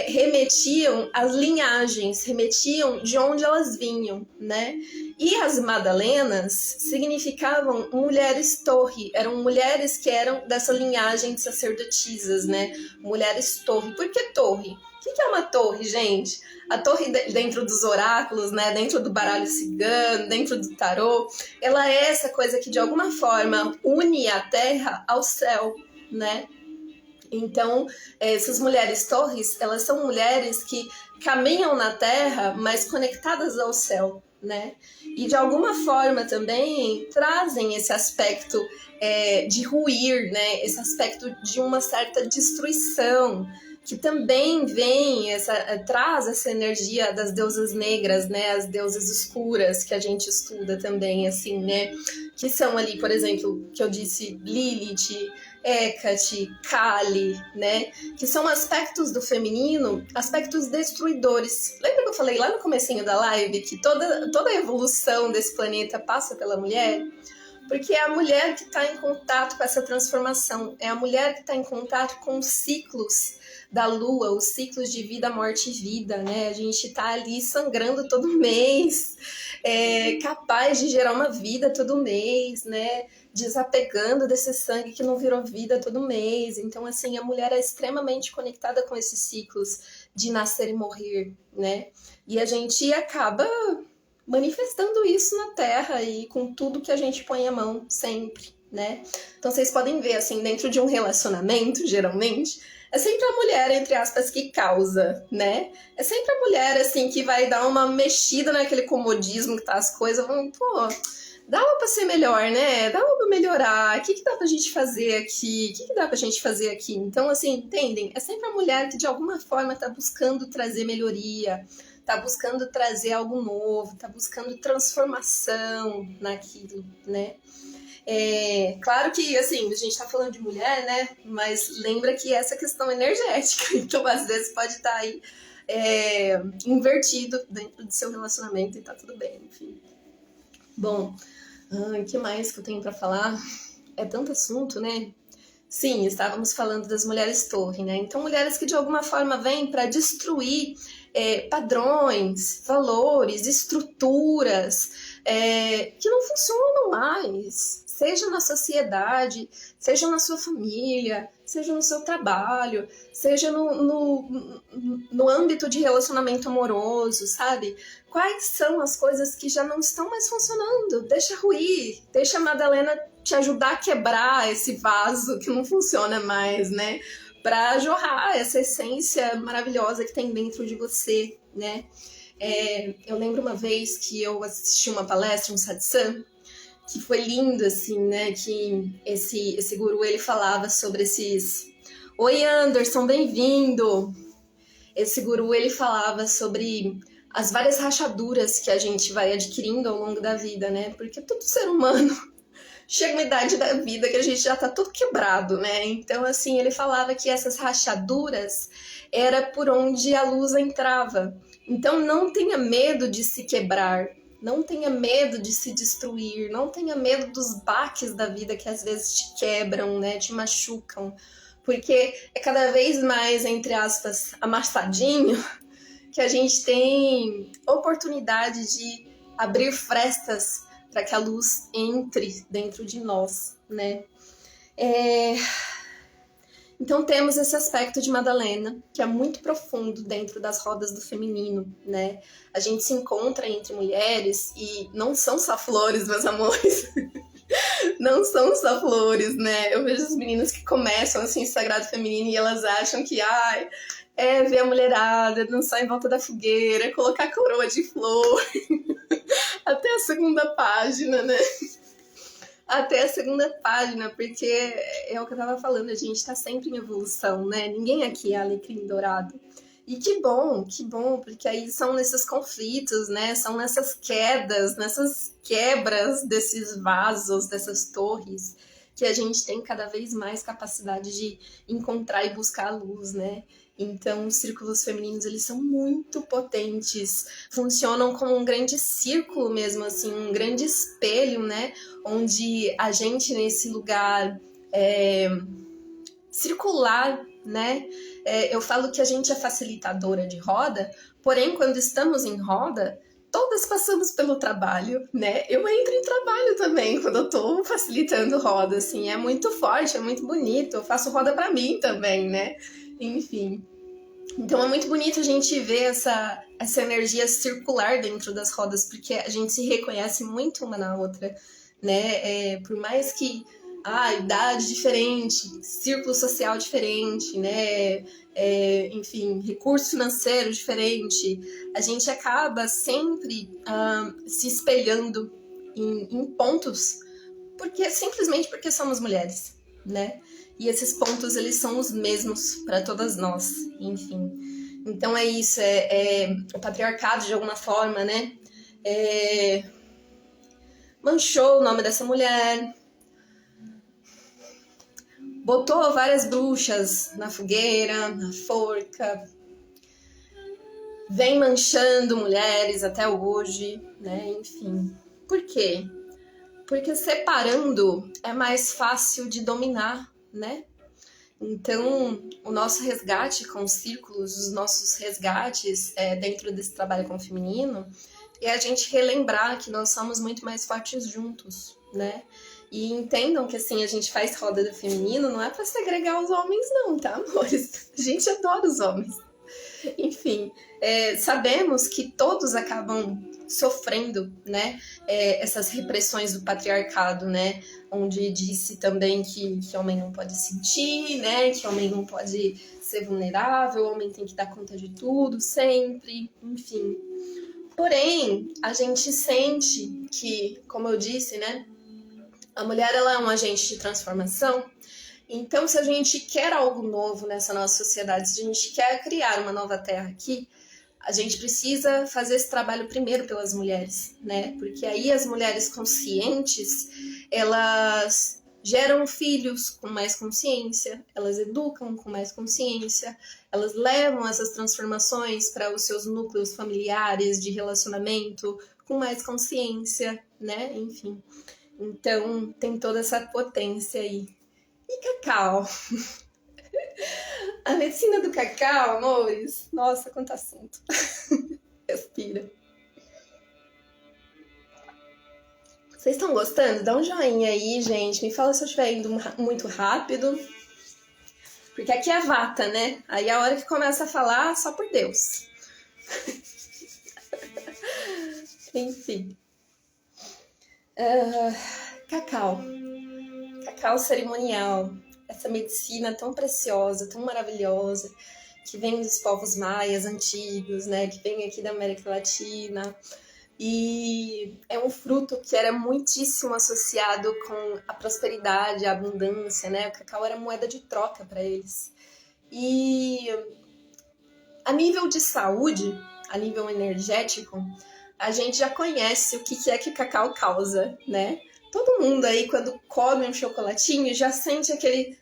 remetiam às linhagens, remetiam de onde elas vinham, né? E as Madalenas significavam mulheres torre, eram mulheres que eram dessa linhagem de sacerdotisas, né? Mulheres torre. Por que torre? O que é uma torre, gente? A torre dentro dos oráculos, né? Dentro do baralho cigano, dentro do tarô, ela é essa coisa que de alguma forma une a terra ao céu, né? Então, essas mulheres torres, elas são mulheres que caminham na terra, mas conectadas ao céu, né? E de alguma forma também trazem esse aspecto de ruir, né? Esse aspecto de uma certa destruição, que também traz essa energia das deusas negras, né? As deusas escuras que a gente estuda também, assim, né? Que são ali, por exemplo, que eu disse, Lilith, Hecate, Kali, né? Que são aspectos do feminino, aspectos destruidores. Lembra que eu falei lá no comecinho da live que toda a evolução desse planeta passa pela mulher? Porque é a mulher que está em contato com essa transformação, é a mulher que está em contato com os ciclos da lua, os ciclos de vida, morte e vida, né? A gente tá ali sangrando todo mês, capaz de gerar uma vida todo mês, né? Desapegando desse sangue que não virou vida todo mês. Então, assim, a mulher é extremamente conectada com esses ciclos de nascer e morrer, né? E a gente acaba manifestando isso na Terra e com tudo que a gente põe a mão sempre, né? Então, vocês podem ver, assim, dentro de um relacionamento, geralmente, é sempre a mulher, entre aspas, que causa, né? É sempre a mulher, assim, que vai dar uma mexida naquele comodismo que tá as coisas. Pô, dava pra ser melhor, né? Dava pra melhorar. O que dá pra gente fazer aqui? O que dá pra gente fazer aqui? Então, assim, entendem? É sempre a mulher que de alguma forma tá buscando trazer melhoria, tá buscando trazer algo novo, tá buscando transformação naquilo, né? Claro que, assim, a gente tá falando de mulher, né? Mas lembra que essa questão energética, então às vezes pode estar aí invertido dentro do seu relacionamento e tá tudo bem, enfim. Bom, o que mais que eu tenho pra falar? É tanto assunto, né? Sim, estávamos falando das mulheres torre, né? Então, mulheres que de alguma forma vêm para destruir padrões, valores, estruturas que não funcionam mais, seja na sociedade, seja na sua família, seja no seu trabalho, seja no âmbito de relacionamento amoroso, sabe? Quais são as coisas que já não estão mais funcionando? Deixa ruir, deixa a Madalena te ajudar a quebrar esse vaso que não funciona mais, né? Para jorrar essa essência maravilhosa que tem dentro de você, né? Eu lembro uma vez que eu assisti uma palestra, um satsang, que foi lindo, assim, né? Que esse guru, ele falava sobre esses... Oi, Anderson, bem-vindo! Esse guru, ele falava sobre as várias rachaduras que a gente vai adquirindo ao longo da vida, né? Porque todo ser humano chega uma idade da vida que a gente já tá tudo quebrado, né? Então, assim, ele falava que essas rachaduras era por onde a luz entrava. Então, não tenha medo de se quebrar, não tenha medo de se destruir, não tenha medo dos baques da vida que às vezes te quebram, né? Te machucam. Porque é cada vez mais, entre aspas, amassadinho, que a gente tem oportunidade de abrir frestas para que a luz entre dentro de nós, né? Então temos esse aspecto de Madalena, que é muito profundo dentro das rodas do feminino, né? A gente se encontra entre mulheres e não são só flores, meus amores. Não são só flores, né? Eu vejo as meninas que começam assim, Sagrado Feminino, e elas acham que, ver a mulherada, dançar em volta da fogueira, colocar coroa de flor, até a segunda página, né? Até a segunda página, porque é o que eu tava falando, a gente tá sempre em evolução, né? Ninguém aqui é alecrim dourado. E que bom, porque aí são nesses conflitos, né? São nessas quedas, nessas quebras desses vasos, dessas torres, que a gente tem cada vez mais capacidade de encontrar e buscar a luz, né? Então, os círculos femininos, eles são muito potentes, funcionam como um grande círculo mesmo, assim, um grande espelho, né? Onde a gente, nesse lugar circular, né? Eu falo que a gente é facilitadora de roda, porém, quando estamos em roda, todas passamos pelo trabalho, né? Eu entro em trabalho também quando eu tô facilitando roda, assim, é muito forte, é muito bonito, eu faço roda para mim também, né? Enfim. Então é muito bonito a gente ver essa energia circular dentro das rodas, porque a gente se reconhece muito uma na outra, né? Por mais que idade diferente, círculo social diferente, né? Enfim, recurso financeiro diferente, a gente acaba sempre se espelhando em pontos, simplesmente porque somos mulheres, né? E esses pontos, eles são os mesmos para todas nós, enfim. Então é isso, o patriarcado de alguma forma, né? Manchou o nome dessa mulher, botou várias bruxas na fogueira, na forca, vem manchando mulheres até hoje, né? Enfim. Por quê? Porque separando é mais fácil de dominar, né? Então, o nosso resgate com os círculos, os nossos resgates dentro desse trabalho com o feminino, é a gente relembrar que nós somos muito mais fortes juntos, né? E entendam que, assim, a gente faz roda do feminino não é para segregar os homens não, tá, amores? A gente adora os homens. Enfim, sabemos que todos acabam sofrendo, né, essas repressões do patriarcado, né, onde disse também que homem não pode sentir, né, que homem não pode ser vulnerável, homem tem que dar conta de tudo, sempre, enfim. Porém, a gente sente que, como eu disse, né, a mulher ela é um agente de transformação. Então, se a gente quer algo novo nessa nossa sociedade, se a gente quer criar uma nova terra aqui, a gente precisa fazer esse trabalho primeiro pelas mulheres, né? Porque aí as mulheres conscientes, elas geram filhos com mais consciência, elas educam com mais consciência, elas levam essas transformações para os seus núcleos familiares de relacionamento com mais consciência, né? Enfim. Então, tem toda essa potência aí. E cacau? A medicina do cacau, amores, nossa, quanto assunto. Respira. Vocês estão gostando? Dá um joinha aí, gente. Me fala se eu estiver indo muito rápido. Porque aqui é vata, né? Aí a hora que começa a falar, só por Deus. Enfim. Cacau. Cacau cerimonial. Essa medicina tão preciosa, tão maravilhosa, que vem dos povos maias antigos, né? Que vem aqui da América Latina. E é um fruto que era muitíssimo associado com a prosperidade, a abundância, né? O cacau era moeda de troca para eles. E a nível de saúde, a nível energético, a gente já conhece o que é que o cacau causa, né? Todo mundo aí, quando come um chocolatinho, já sente aquele...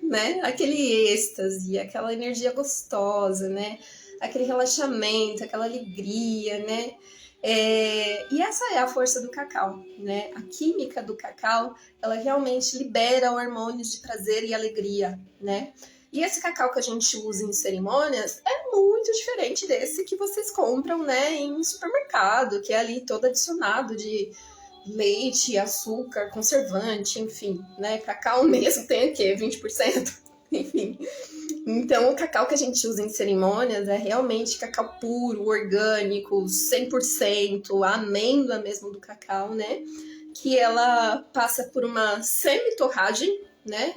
né? Aquele êxtase, aquela energia gostosa, né? Aquele relaxamento, aquela alegria, né? E essa é a força do cacau, né? A química do cacau, ela realmente libera hormônios de prazer e alegria, né? E esse cacau que a gente usa em cerimônias é muito diferente desse que vocês compram, né, em supermercado, que é ali todo adicionado de leite, açúcar, conservante, enfim, né? Cacau mesmo tem o quê? 20%? Enfim. Então, o cacau que a gente usa em cerimônias é realmente cacau puro, orgânico, 100%, a amêndoa mesmo do cacau, né? Que ela passa por uma semi-torragem, né?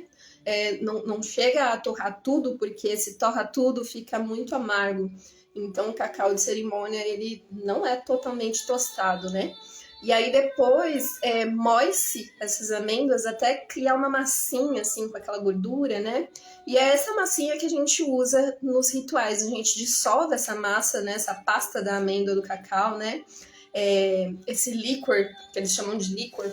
Não chega a torrar tudo, porque se torra tudo fica muito amargo. Então, o cacau de cerimônia, ele não é totalmente tostado, né? E aí depois moe-se essas amêndoas até criar uma massinha, assim, com aquela gordura, né? E é essa massinha que a gente usa nos rituais. A gente dissolve essa massa, né? Essa pasta da amêndoa do cacau, né? Esse líquor, que eles chamam de líquor,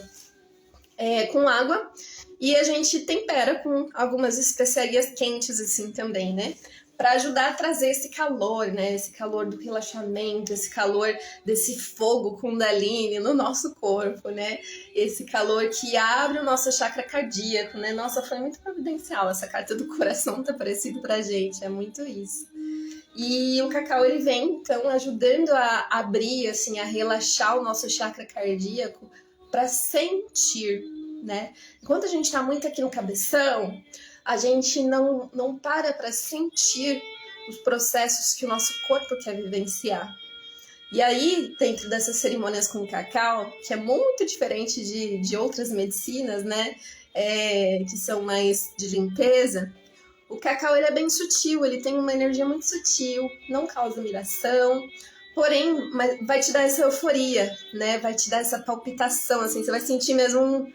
com água. E a gente tempera com algumas especiarias quentes, assim, também, né? Para ajudar a trazer esse calor, né? Esse calor do relaxamento, esse calor desse fogo Kundalini no nosso corpo, né? Esse calor que abre o nosso chakra cardíaco, né? Nossa, foi muito providencial essa carta do coração, tá parecido pra gente, é muito isso. E o cacau, ele vem, então, ajudando a abrir, assim, a relaxar o nosso chakra cardíaco para sentir, né? Enquanto a gente tá muito aqui no cabeção, a gente não para sentir os processos que o nosso corpo quer vivenciar. E aí, dentro dessas cerimônias com cacau, que é muito diferente de outras medicinas, né? Que são mais de limpeza, o cacau ele é bem sutil, ele tem uma energia muito sutil, não causa miração, porém vai te dar essa euforia, né? Vai te dar essa palpitação, assim, você vai sentir mesmo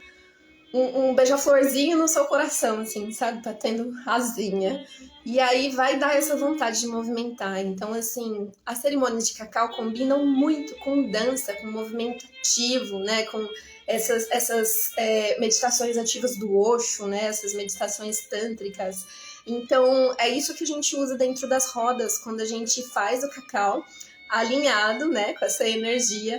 um beija-florzinho no seu coração, assim, sabe? Tá tendo asinha. E aí vai dar essa vontade de movimentar. Então, assim, as cerimônias de cacau combinam muito com dança, com movimento ativo, né? Com essas meditações ativas do Osho, né? Essas meditações tântricas. Então, é isso que a gente usa dentro das rodas, quando a gente faz o cacau alinhado, né? Com essa energia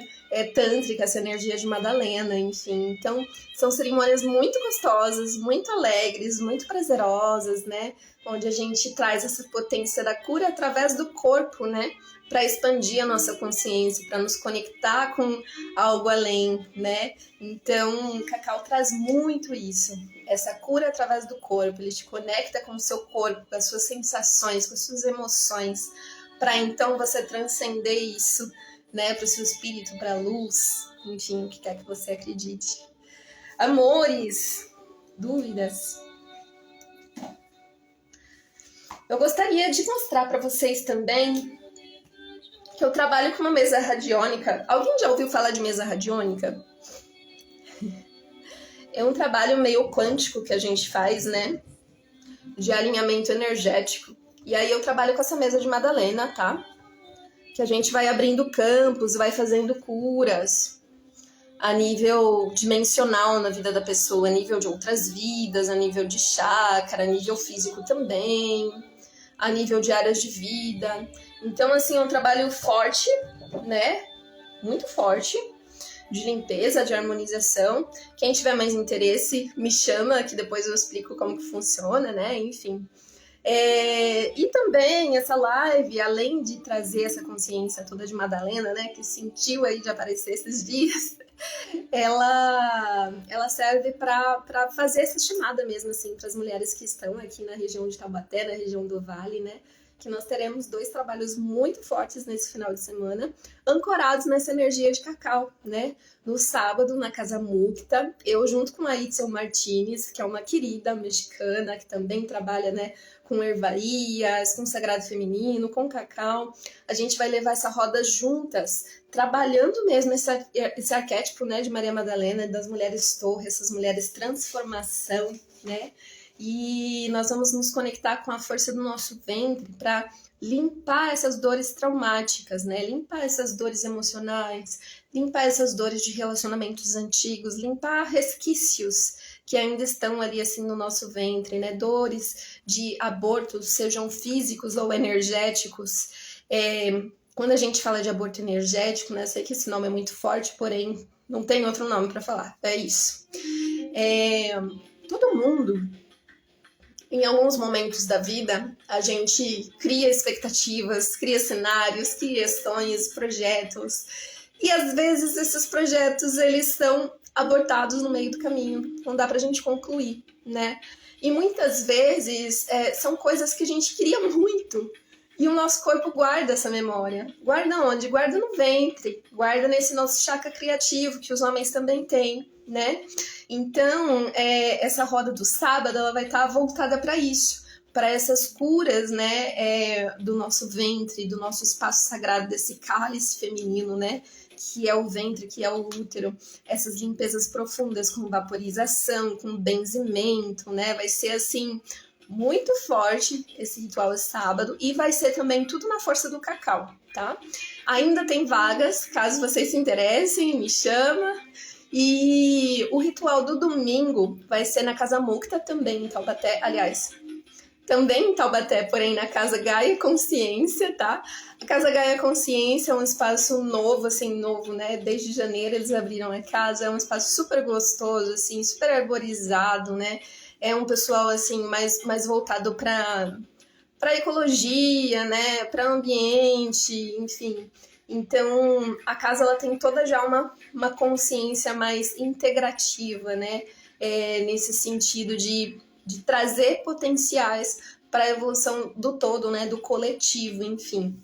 tântrica, essa energia de Madalena, enfim. Então, são cerimônias muito gostosas, muito alegres, muito prazerosas, né? Onde a gente traz essa potência da cura através do corpo, né? Para expandir a nossa consciência, para nos conectar com algo além, né? Então, o cacau traz muito isso, essa cura através do corpo. Ele te conecta com o seu corpo, com as suas sensações, com as suas emoções, para então você transcender isso, né? Para o seu espírito, para a luz, enfim, o que quer que você acredite. Amores, dúvidas? Eu gostaria de mostrar para vocês também que eu trabalho com uma mesa radiônica. Alguém já ouviu falar de mesa radiônica? É um trabalho meio quântico que a gente faz, né? De alinhamento energético. E aí eu trabalho com essa mesa de Madalena, tá? Que a gente vai abrindo campos, vai fazendo curas a nível dimensional na vida da pessoa, a nível de outras vidas, a nível de chakra, a nível físico também, a nível de áreas de vida. Então, assim, é um trabalho forte, né? Muito forte, de limpeza, de harmonização. Quem tiver mais interesse, me chama, que depois eu explico como que funciona, né? Enfim. E também essa live, além de trazer essa consciência toda de Madalena, né, que sentiu aí de aparecer esses dias, ela serve para fazer essa chamada mesmo, assim, para as mulheres que estão aqui na região de Taubaté, na região do Vale, né, que nós teremos 2 trabalhos muito fortes nesse final de semana, ancorados nessa energia de cacau, né? No sábado, na Casa Mukta, eu junto com a Itzel Martinez, que é uma querida mexicana, que também trabalha, né, com ervarias, com sagrado feminino, com cacau, a gente vai levar essa roda juntas, trabalhando mesmo esse arquétipo, né, de Maria Madalena, das mulheres torre, essas mulheres transformação, né? E nós vamos nos conectar com a força do nosso ventre para limpar essas dores traumáticas, né? Limpar essas dores emocionais, limpar essas dores de relacionamentos antigos, limpar resquícios que ainda estão ali assim no nosso ventre, né? Dores de aborto, sejam físicos ou energéticos. Quando a gente fala de aborto energético, né? Sei que esse nome é muito forte, porém não tem outro nome para falar. É isso. Todo mundo, em alguns momentos da vida, a gente cria expectativas, cria cenários, cria sonhos, projetos. E às vezes esses projetos, eles são abortados no meio do caminho. Não dá pra gente concluir, né? E muitas vezes são coisas que a gente queria muito. E o nosso corpo guarda essa memória. Guarda onde? Guarda no ventre. Guarda nesse nosso chakra criativo, que os homens também têm, né? Então, essa roda do sábado, ela vai estar voltada para isso, para essas curas, né, do nosso ventre, do nosso espaço sagrado, desse cálice feminino, né, que é o ventre, que é o útero, essas limpezas profundas com vaporização, com benzimento, né, vai ser assim muito forte esse ritual esse sábado e vai ser também tudo na força do cacau, tá? Ainda tem vagas, caso vocês se interessem, me chama. E o ritual do domingo vai ser na Casa Mukta, também em Taubaté, aliás, também em Taubaté, porém na Casa Gaia Consciência, tá? A Casa Gaia Consciência é um espaço novo, assim, novo, né? Desde janeiro eles abriram a casa, é um espaço super gostoso, assim, super arborizado, né? É um pessoal, assim, mais voltado para ecologia, né? Para ambiente, enfim. Então, a casa ela tem toda já uma consciência mais integrativa, né? Nesse sentido de trazer potenciais para a evolução do todo, né? Do coletivo, enfim.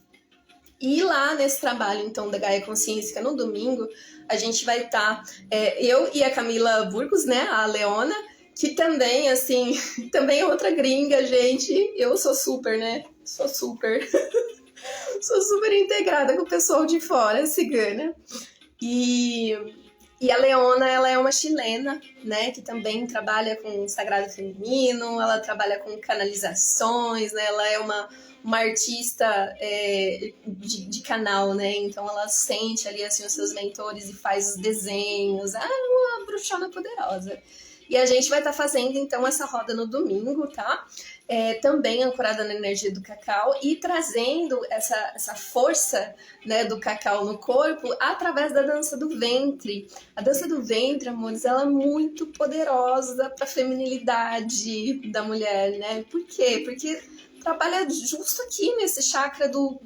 E lá nesse trabalho, então, da Gaia Consciência, que é no domingo, a gente vai estar, eu e a Camila Burgos, né? A Leona, que também, assim, também é outra gringa, gente. Eu sou super, né? Sou super integrada com o pessoal de fora, cigana. E a Leona, ela é uma chilena, né, que também trabalha com sagrado feminino, ela trabalha com canalizações, né, ela é uma artista de canal, né, então ela sente ali, assim, os seus mentores e faz os desenhos, uma bruxona poderosa. E a gente vai estar fazendo, então, essa roda no domingo, tá? Também ancorada na energia do cacau e trazendo essa força, né, do cacau no corpo através da dança do ventre. A dança do ventre, amores, ela é muito poderosa para a feminilidade da mulher, né? Por quê? Porque trabalha justo aqui nesse chakra do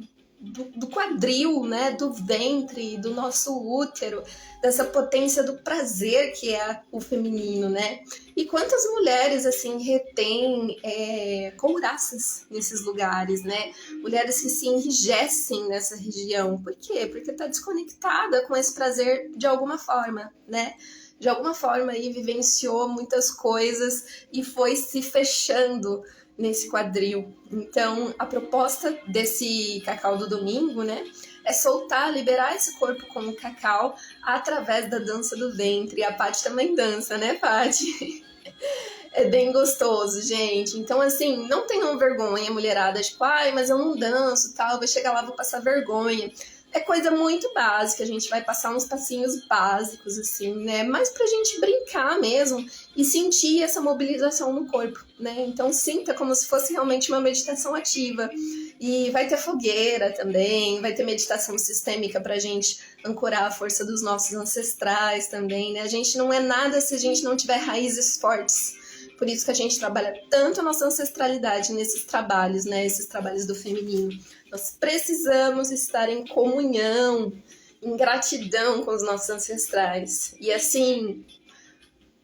quadril, né, do ventre, do nosso útero, dessa potência do prazer que é o feminino, né? E quantas mulheres, assim, retêm couraças nesses lugares, né? Mulheres que se enrijecem nessa região. Por quê? Porque tá desconectada com esse prazer de alguma forma, né? De alguma forma aí vivenciou muitas coisas e foi se fechando nesse quadril. Então, a proposta desse cacau do domingo, né, é soltar, liberar esse corpo como cacau através da dança do ventre. E a Paty também dança, né, Paty? É bem gostoso, gente. Então, assim, não tenham vergonha, mulherada. Tipo, ai, mas eu não danço, tal. Vou chegar lá, vou passar vergonha. É coisa muito básica. A gente vai passar uns passinhos básicos, assim, né? Mas pra gente brincar mesmo e sentir essa mobilização no corpo, né? Então, sinta como se fosse realmente uma meditação ativa. E vai ter fogueira também, vai ter meditação sistêmica pra gente ancorar a força dos nossos ancestrais também, né? A gente não é nada se a gente não tiver raízes fortes. Por isso que a gente trabalha tanto a nossa ancestralidade nesses trabalhos, né? Esses trabalhos do feminino. Nós precisamos estar em comunhão, em gratidão com os nossos ancestrais. E assim,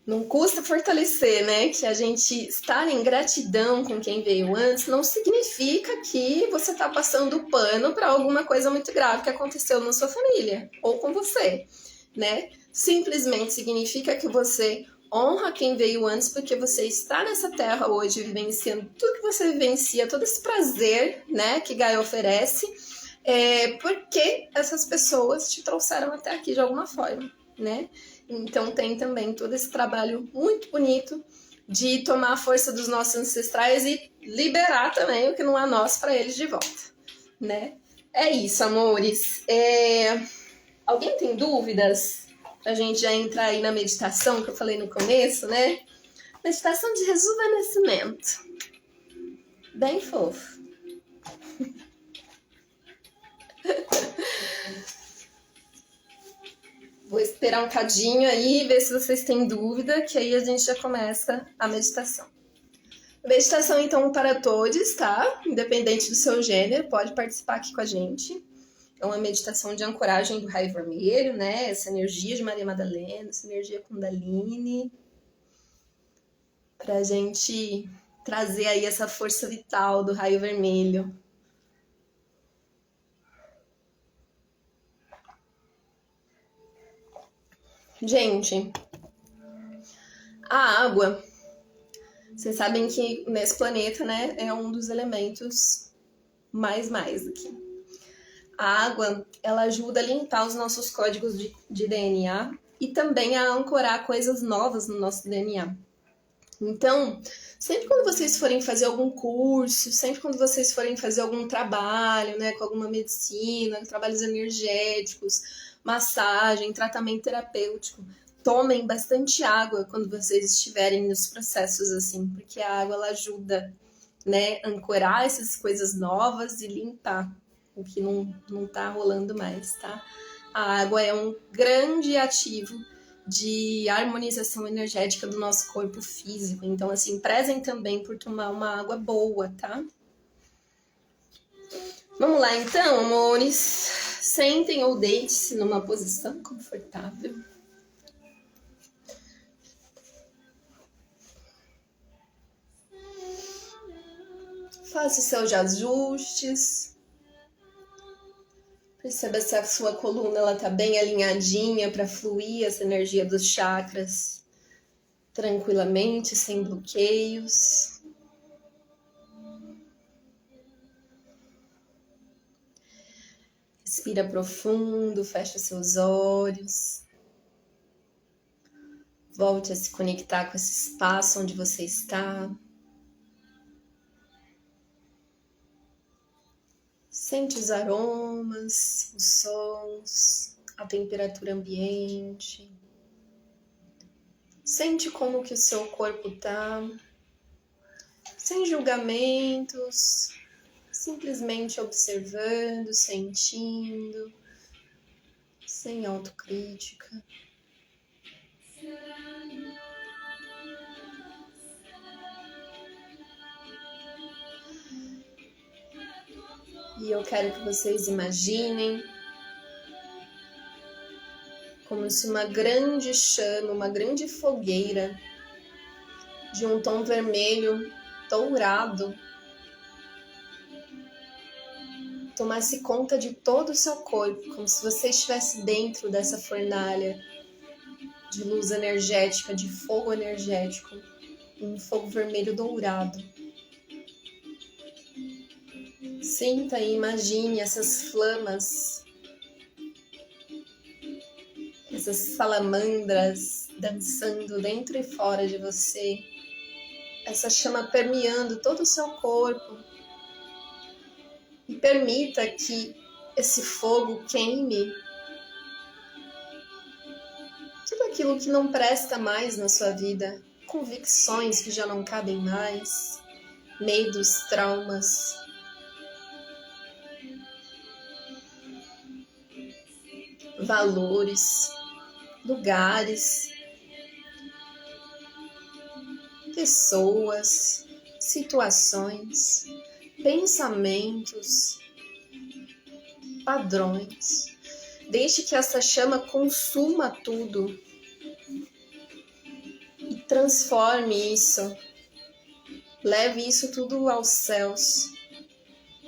não custa fortalecer, né? Que a gente estar em gratidão com quem veio antes não significa que você está passando pano para alguma coisa muito grave que aconteceu na sua família ou com você, né? Simplesmente significa que você honra quem veio antes, porque você está nessa terra hoje vivenciando tudo que você vivencia, todo esse prazer, né, que Gaia oferece, porque essas pessoas te trouxeram até aqui de alguma forma, né? Então tem também todo esse trabalho muito bonito de tomar a força dos nossos ancestrais e liberar também o que não é nosso para eles de volta, né? É isso, amores. Alguém tem dúvidas? A gente já entrar aí na meditação que eu falei no começo, né? Meditação de rejuvenescimento. Bem fofo. Vou esperar um cadinho aí, ver se vocês têm dúvida, que aí a gente já começa a meditação. Meditação, então, para todos, tá? Independente do seu gênero, pode participar aqui com a gente. É uma meditação de ancoragem do raio vermelho, né? Essa energia de Maria Madalena, essa energia Kundalini. Pra gente trazer aí essa força vital do raio vermelho. Gente, a água, vocês sabem que nesse planeta, né, é um dos elementos mais aqui. A água, ela ajuda a limpar os nossos códigos de DNA e também a ancorar coisas novas no nosso DNA. Então, sempre quando vocês forem fazer algum curso, sempre quando vocês forem fazer algum trabalho, né, com alguma medicina, trabalhos energéticos, massagem, tratamento terapêutico, tomem bastante água quando vocês estiverem nos processos assim, porque a água ela ajuda, né, a ancorar essas coisas novas e limpar o que não tá rolando mais, tá? A água é um grande ativo de harmonização energética do nosso corpo físico. Então, assim, prezem também por tomar uma água boa, tá? Vamos lá, então, amores. Sentem ou deite-se numa posição confortável. Faça os seus ajustes. Perceba se a sua coluna está bem alinhadinha para fluir essa energia dos chakras tranquilamente, sem bloqueios. Respira profundo, fecha seus olhos. Volte a se conectar com esse espaço onde você está. Sente os aromas, os sons, a temperatura ambiente. Sente como que o seu corpo tá. Sem julgamentos, simplesmente observando, sentindo, sem autocrítica. E eu quero que vocês imaginem como se uma grande chama, uma grande fogueira de um tom vermelho dourado tomasse conta de todo o seu corpo, como se você estivesse dentro dessa fornalha de luz energética, de fogo energético, um fogo vermelho dourado. Sinta e imagine essas flamas essas salamandras dançando dentro e fora de você, essa chama permeando todo o seu corpo. E permita que esse fogo queime tudo aquilo que não presta mais na sua vida, convicções que já não cabem mais, medos, traumas. Valores, lugares, pessoas, situações, pensamentos, padrões. Deixe que essa chama consuma tudo e transforme isso. Leve isso tudo aos céus,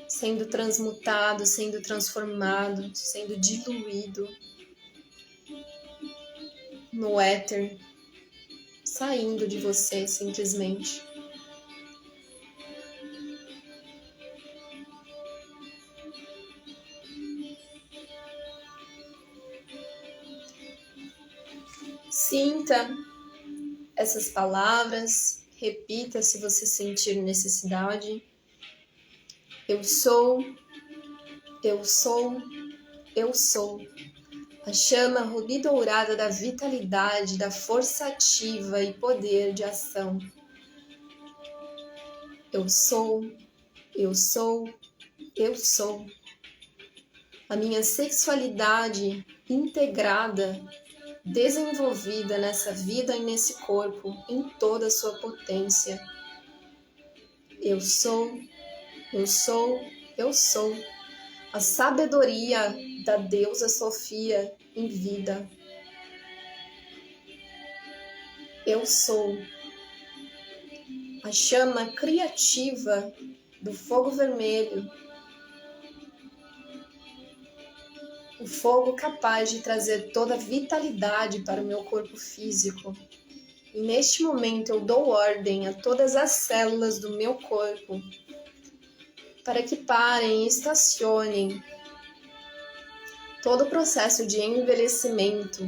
sendo transmutado, sendo transformado, sendo diluído no éter, saindo de você simplesmente. Sinta essas palavras, repita se você sentir necessidade. Eu sou, eu sou, eu sou. A chama rubi dourada da vitalidade, da força ativa e poder de ação. Eu sou, eu sou, eu sou. A minha sexualidade integrada, desenvolvida nessa vida e nesse corpo, em toda a sua potência. Eu sou, eu sou, eu sou. A sabedoria da deusa Sofia em vida. Eu sou. A chama criativa do fogo vermelho. O fogo capaz de trazer toda a vitalidade para o meu corpo físico. E neste momento eu dou ordem a todas as células do meu corpo para que parem e estacionem todo o processo de envelhecimento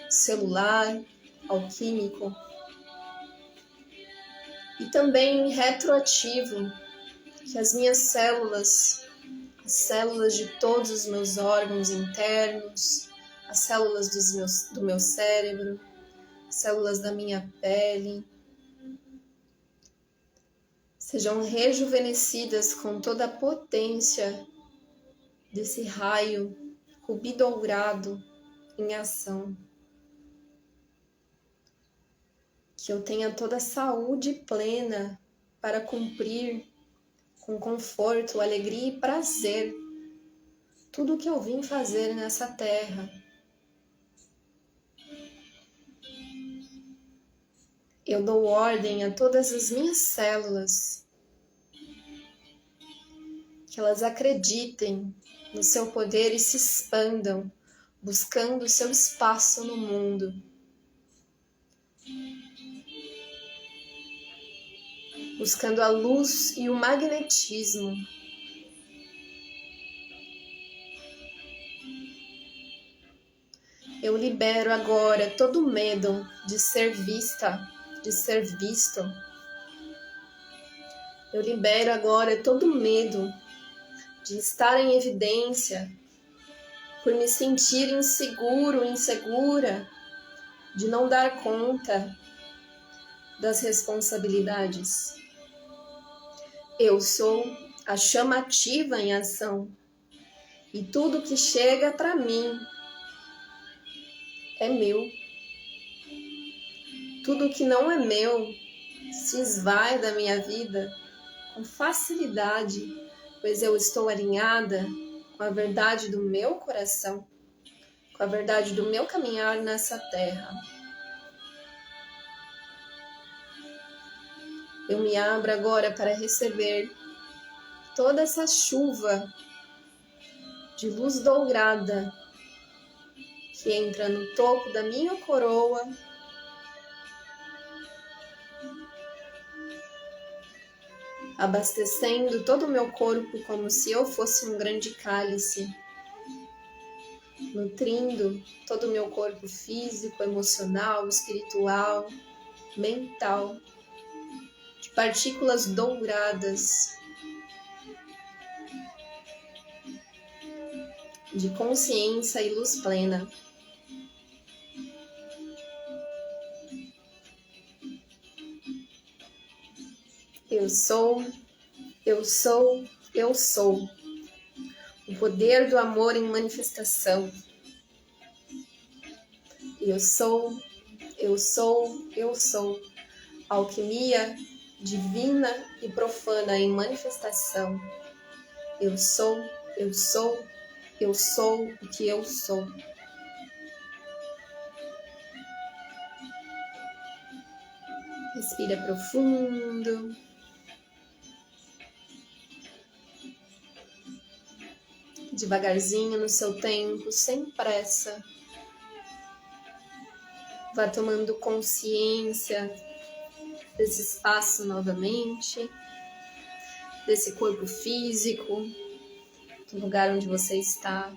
celular, alquímico e também retroativo, que as minhas células, as células de todos os meus órgãos internos, as células do meu cérebro, as células da minha pele, sejam rejuvenescidas com toda a potência desse raio rubi dourado em ação. Que eu tenha toda a saúde plena para cumprir com conforto, alegria e prazer tudo o que eu vim fazer nessa terra. Eu dou ordem a todas as minhas células que elas acreditem no seu poder e se expandam, buscando o seu espaço no mundo. Buscando a luz e o magnetismo. Eu libero agora todo o medo de ser vista, de ser visto. Eu libero agora todo o medo de estar em evidência, por me sentir inseguro, insegura, de não dar conta das responsabilidades. Eu sou a chama ativa em ação e tudo que chega para mim é meu. Tudo que não é meu se esvai da minha vida com facilidade, pois eu estou alinhada com a verdade do meu coração, com a verdade do meu caminhar nessa terra. Eu me abro agora para receber toda essa chuva de luz dourada que entra no topo da minha coroa, abastecendo todo o meu corpo como se eu fosse um grande cálice, nutrindo todo o meu corpo físico, emocional, espiritual, mental, de partículas douradas, de consciência e luz plena. Eu sou, eu sou, eu sou. O poder do amor em manifestação. Eu sou, eu sou, eu sou. Alquimia divina e profana em manifestação. Eu sou, eu sou, eu sou o que eu sou. Respira profundo. Devagarzinho, no seu tempo, sem pressa. Vá tomando consciência desse espaço novamente, desse corpo físico, do lugar onde você está.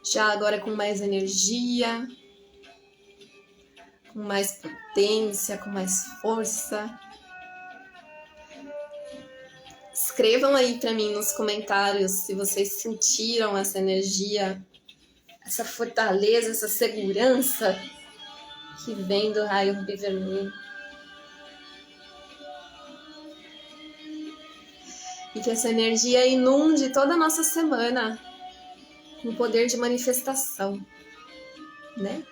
Já agora com mais energia, com mais potência, com mais força. Escrevam aí para mim nos comentários se vocês sentiram essa energia, essa fortaleza, essa segurança que vem do raio rubi vermelho. E que essa energia inunde toda a nossa semana com o poder de manifestação, né?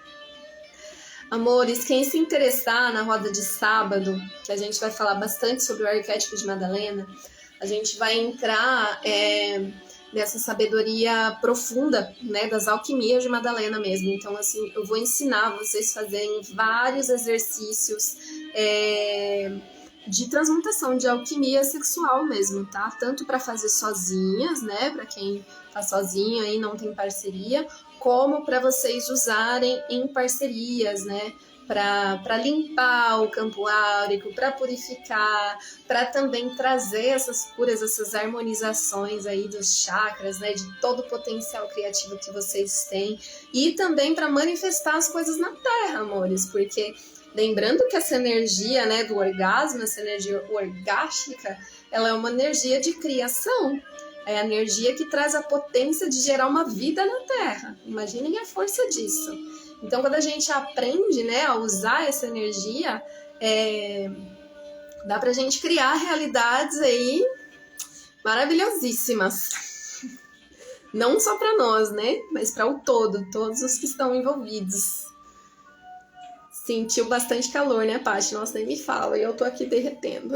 Amores, quem se interessar na roda de sábado, que a gente vai falar bastante sobre o arquétipo de Madalena, a gente vai entrar nessa sabedoria profunda, né, das alquimias de Madalena mesmo. Então, assim, eu vou ensinar vocês a fazerem vários exercícios de transmutação, de alquimia sexual mesmo, tá? Tanto para fazer sozinhas, né, para quem tá sozinho aí, não tem parceria, como para vocês usarem em parcerias, né? Para limpar o campo áurico, para purificar, para também trazer essas curas, essas harmonizações aí dos chakras, né? De todo o potencial criativo que vocês têm. E também para manifestar as coisas na Terra, amores, porque lembrando que essa energia, né, do orgasmo, essa energia orgástica, ela é uma energia de criação. É a energia que traz a potência de gerar uma vida na Terra. Imaginem a força disso. Então, quando a gente aprende, né, a usar essa energia, dá pra gente criar realidades aí maravilhosíssimas. Não só para nós, né, mas para o todo, todos os que estão envolvidos. Sentiu bastante calor, né, Paty? Nossa, nem me fala, e eu tô aqui derretendo.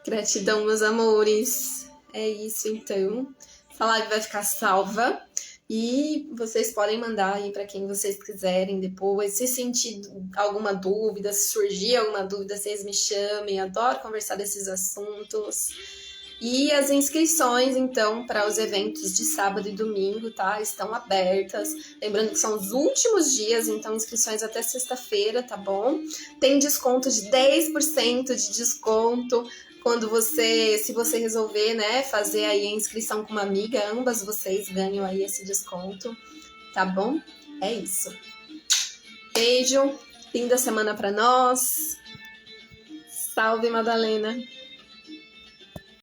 Gratidão, meus amores. É isso, então. Essa live vai ficar salva e vocês podem mandar aí para quem vocês quiserem depois. Se sentir alguma dúvida, se surgir alguma dúvida, vocês me chamem. Adoro conversar desses assuntos. E as inscrições, então, para os eventos de sábado e domingo, tá? Estão abertas. Lembrando que são os últimos dias, então inscrições até sexta-feira, tá bom? Tem desconto de 10% de desconto. Quando se você resolver, né, fazer aí a inscrição com uma amiga, ambas vocês ganham aí esse desconto, tá bom? É isso. Beijo, linda semana pra nós. Salve, Madalena!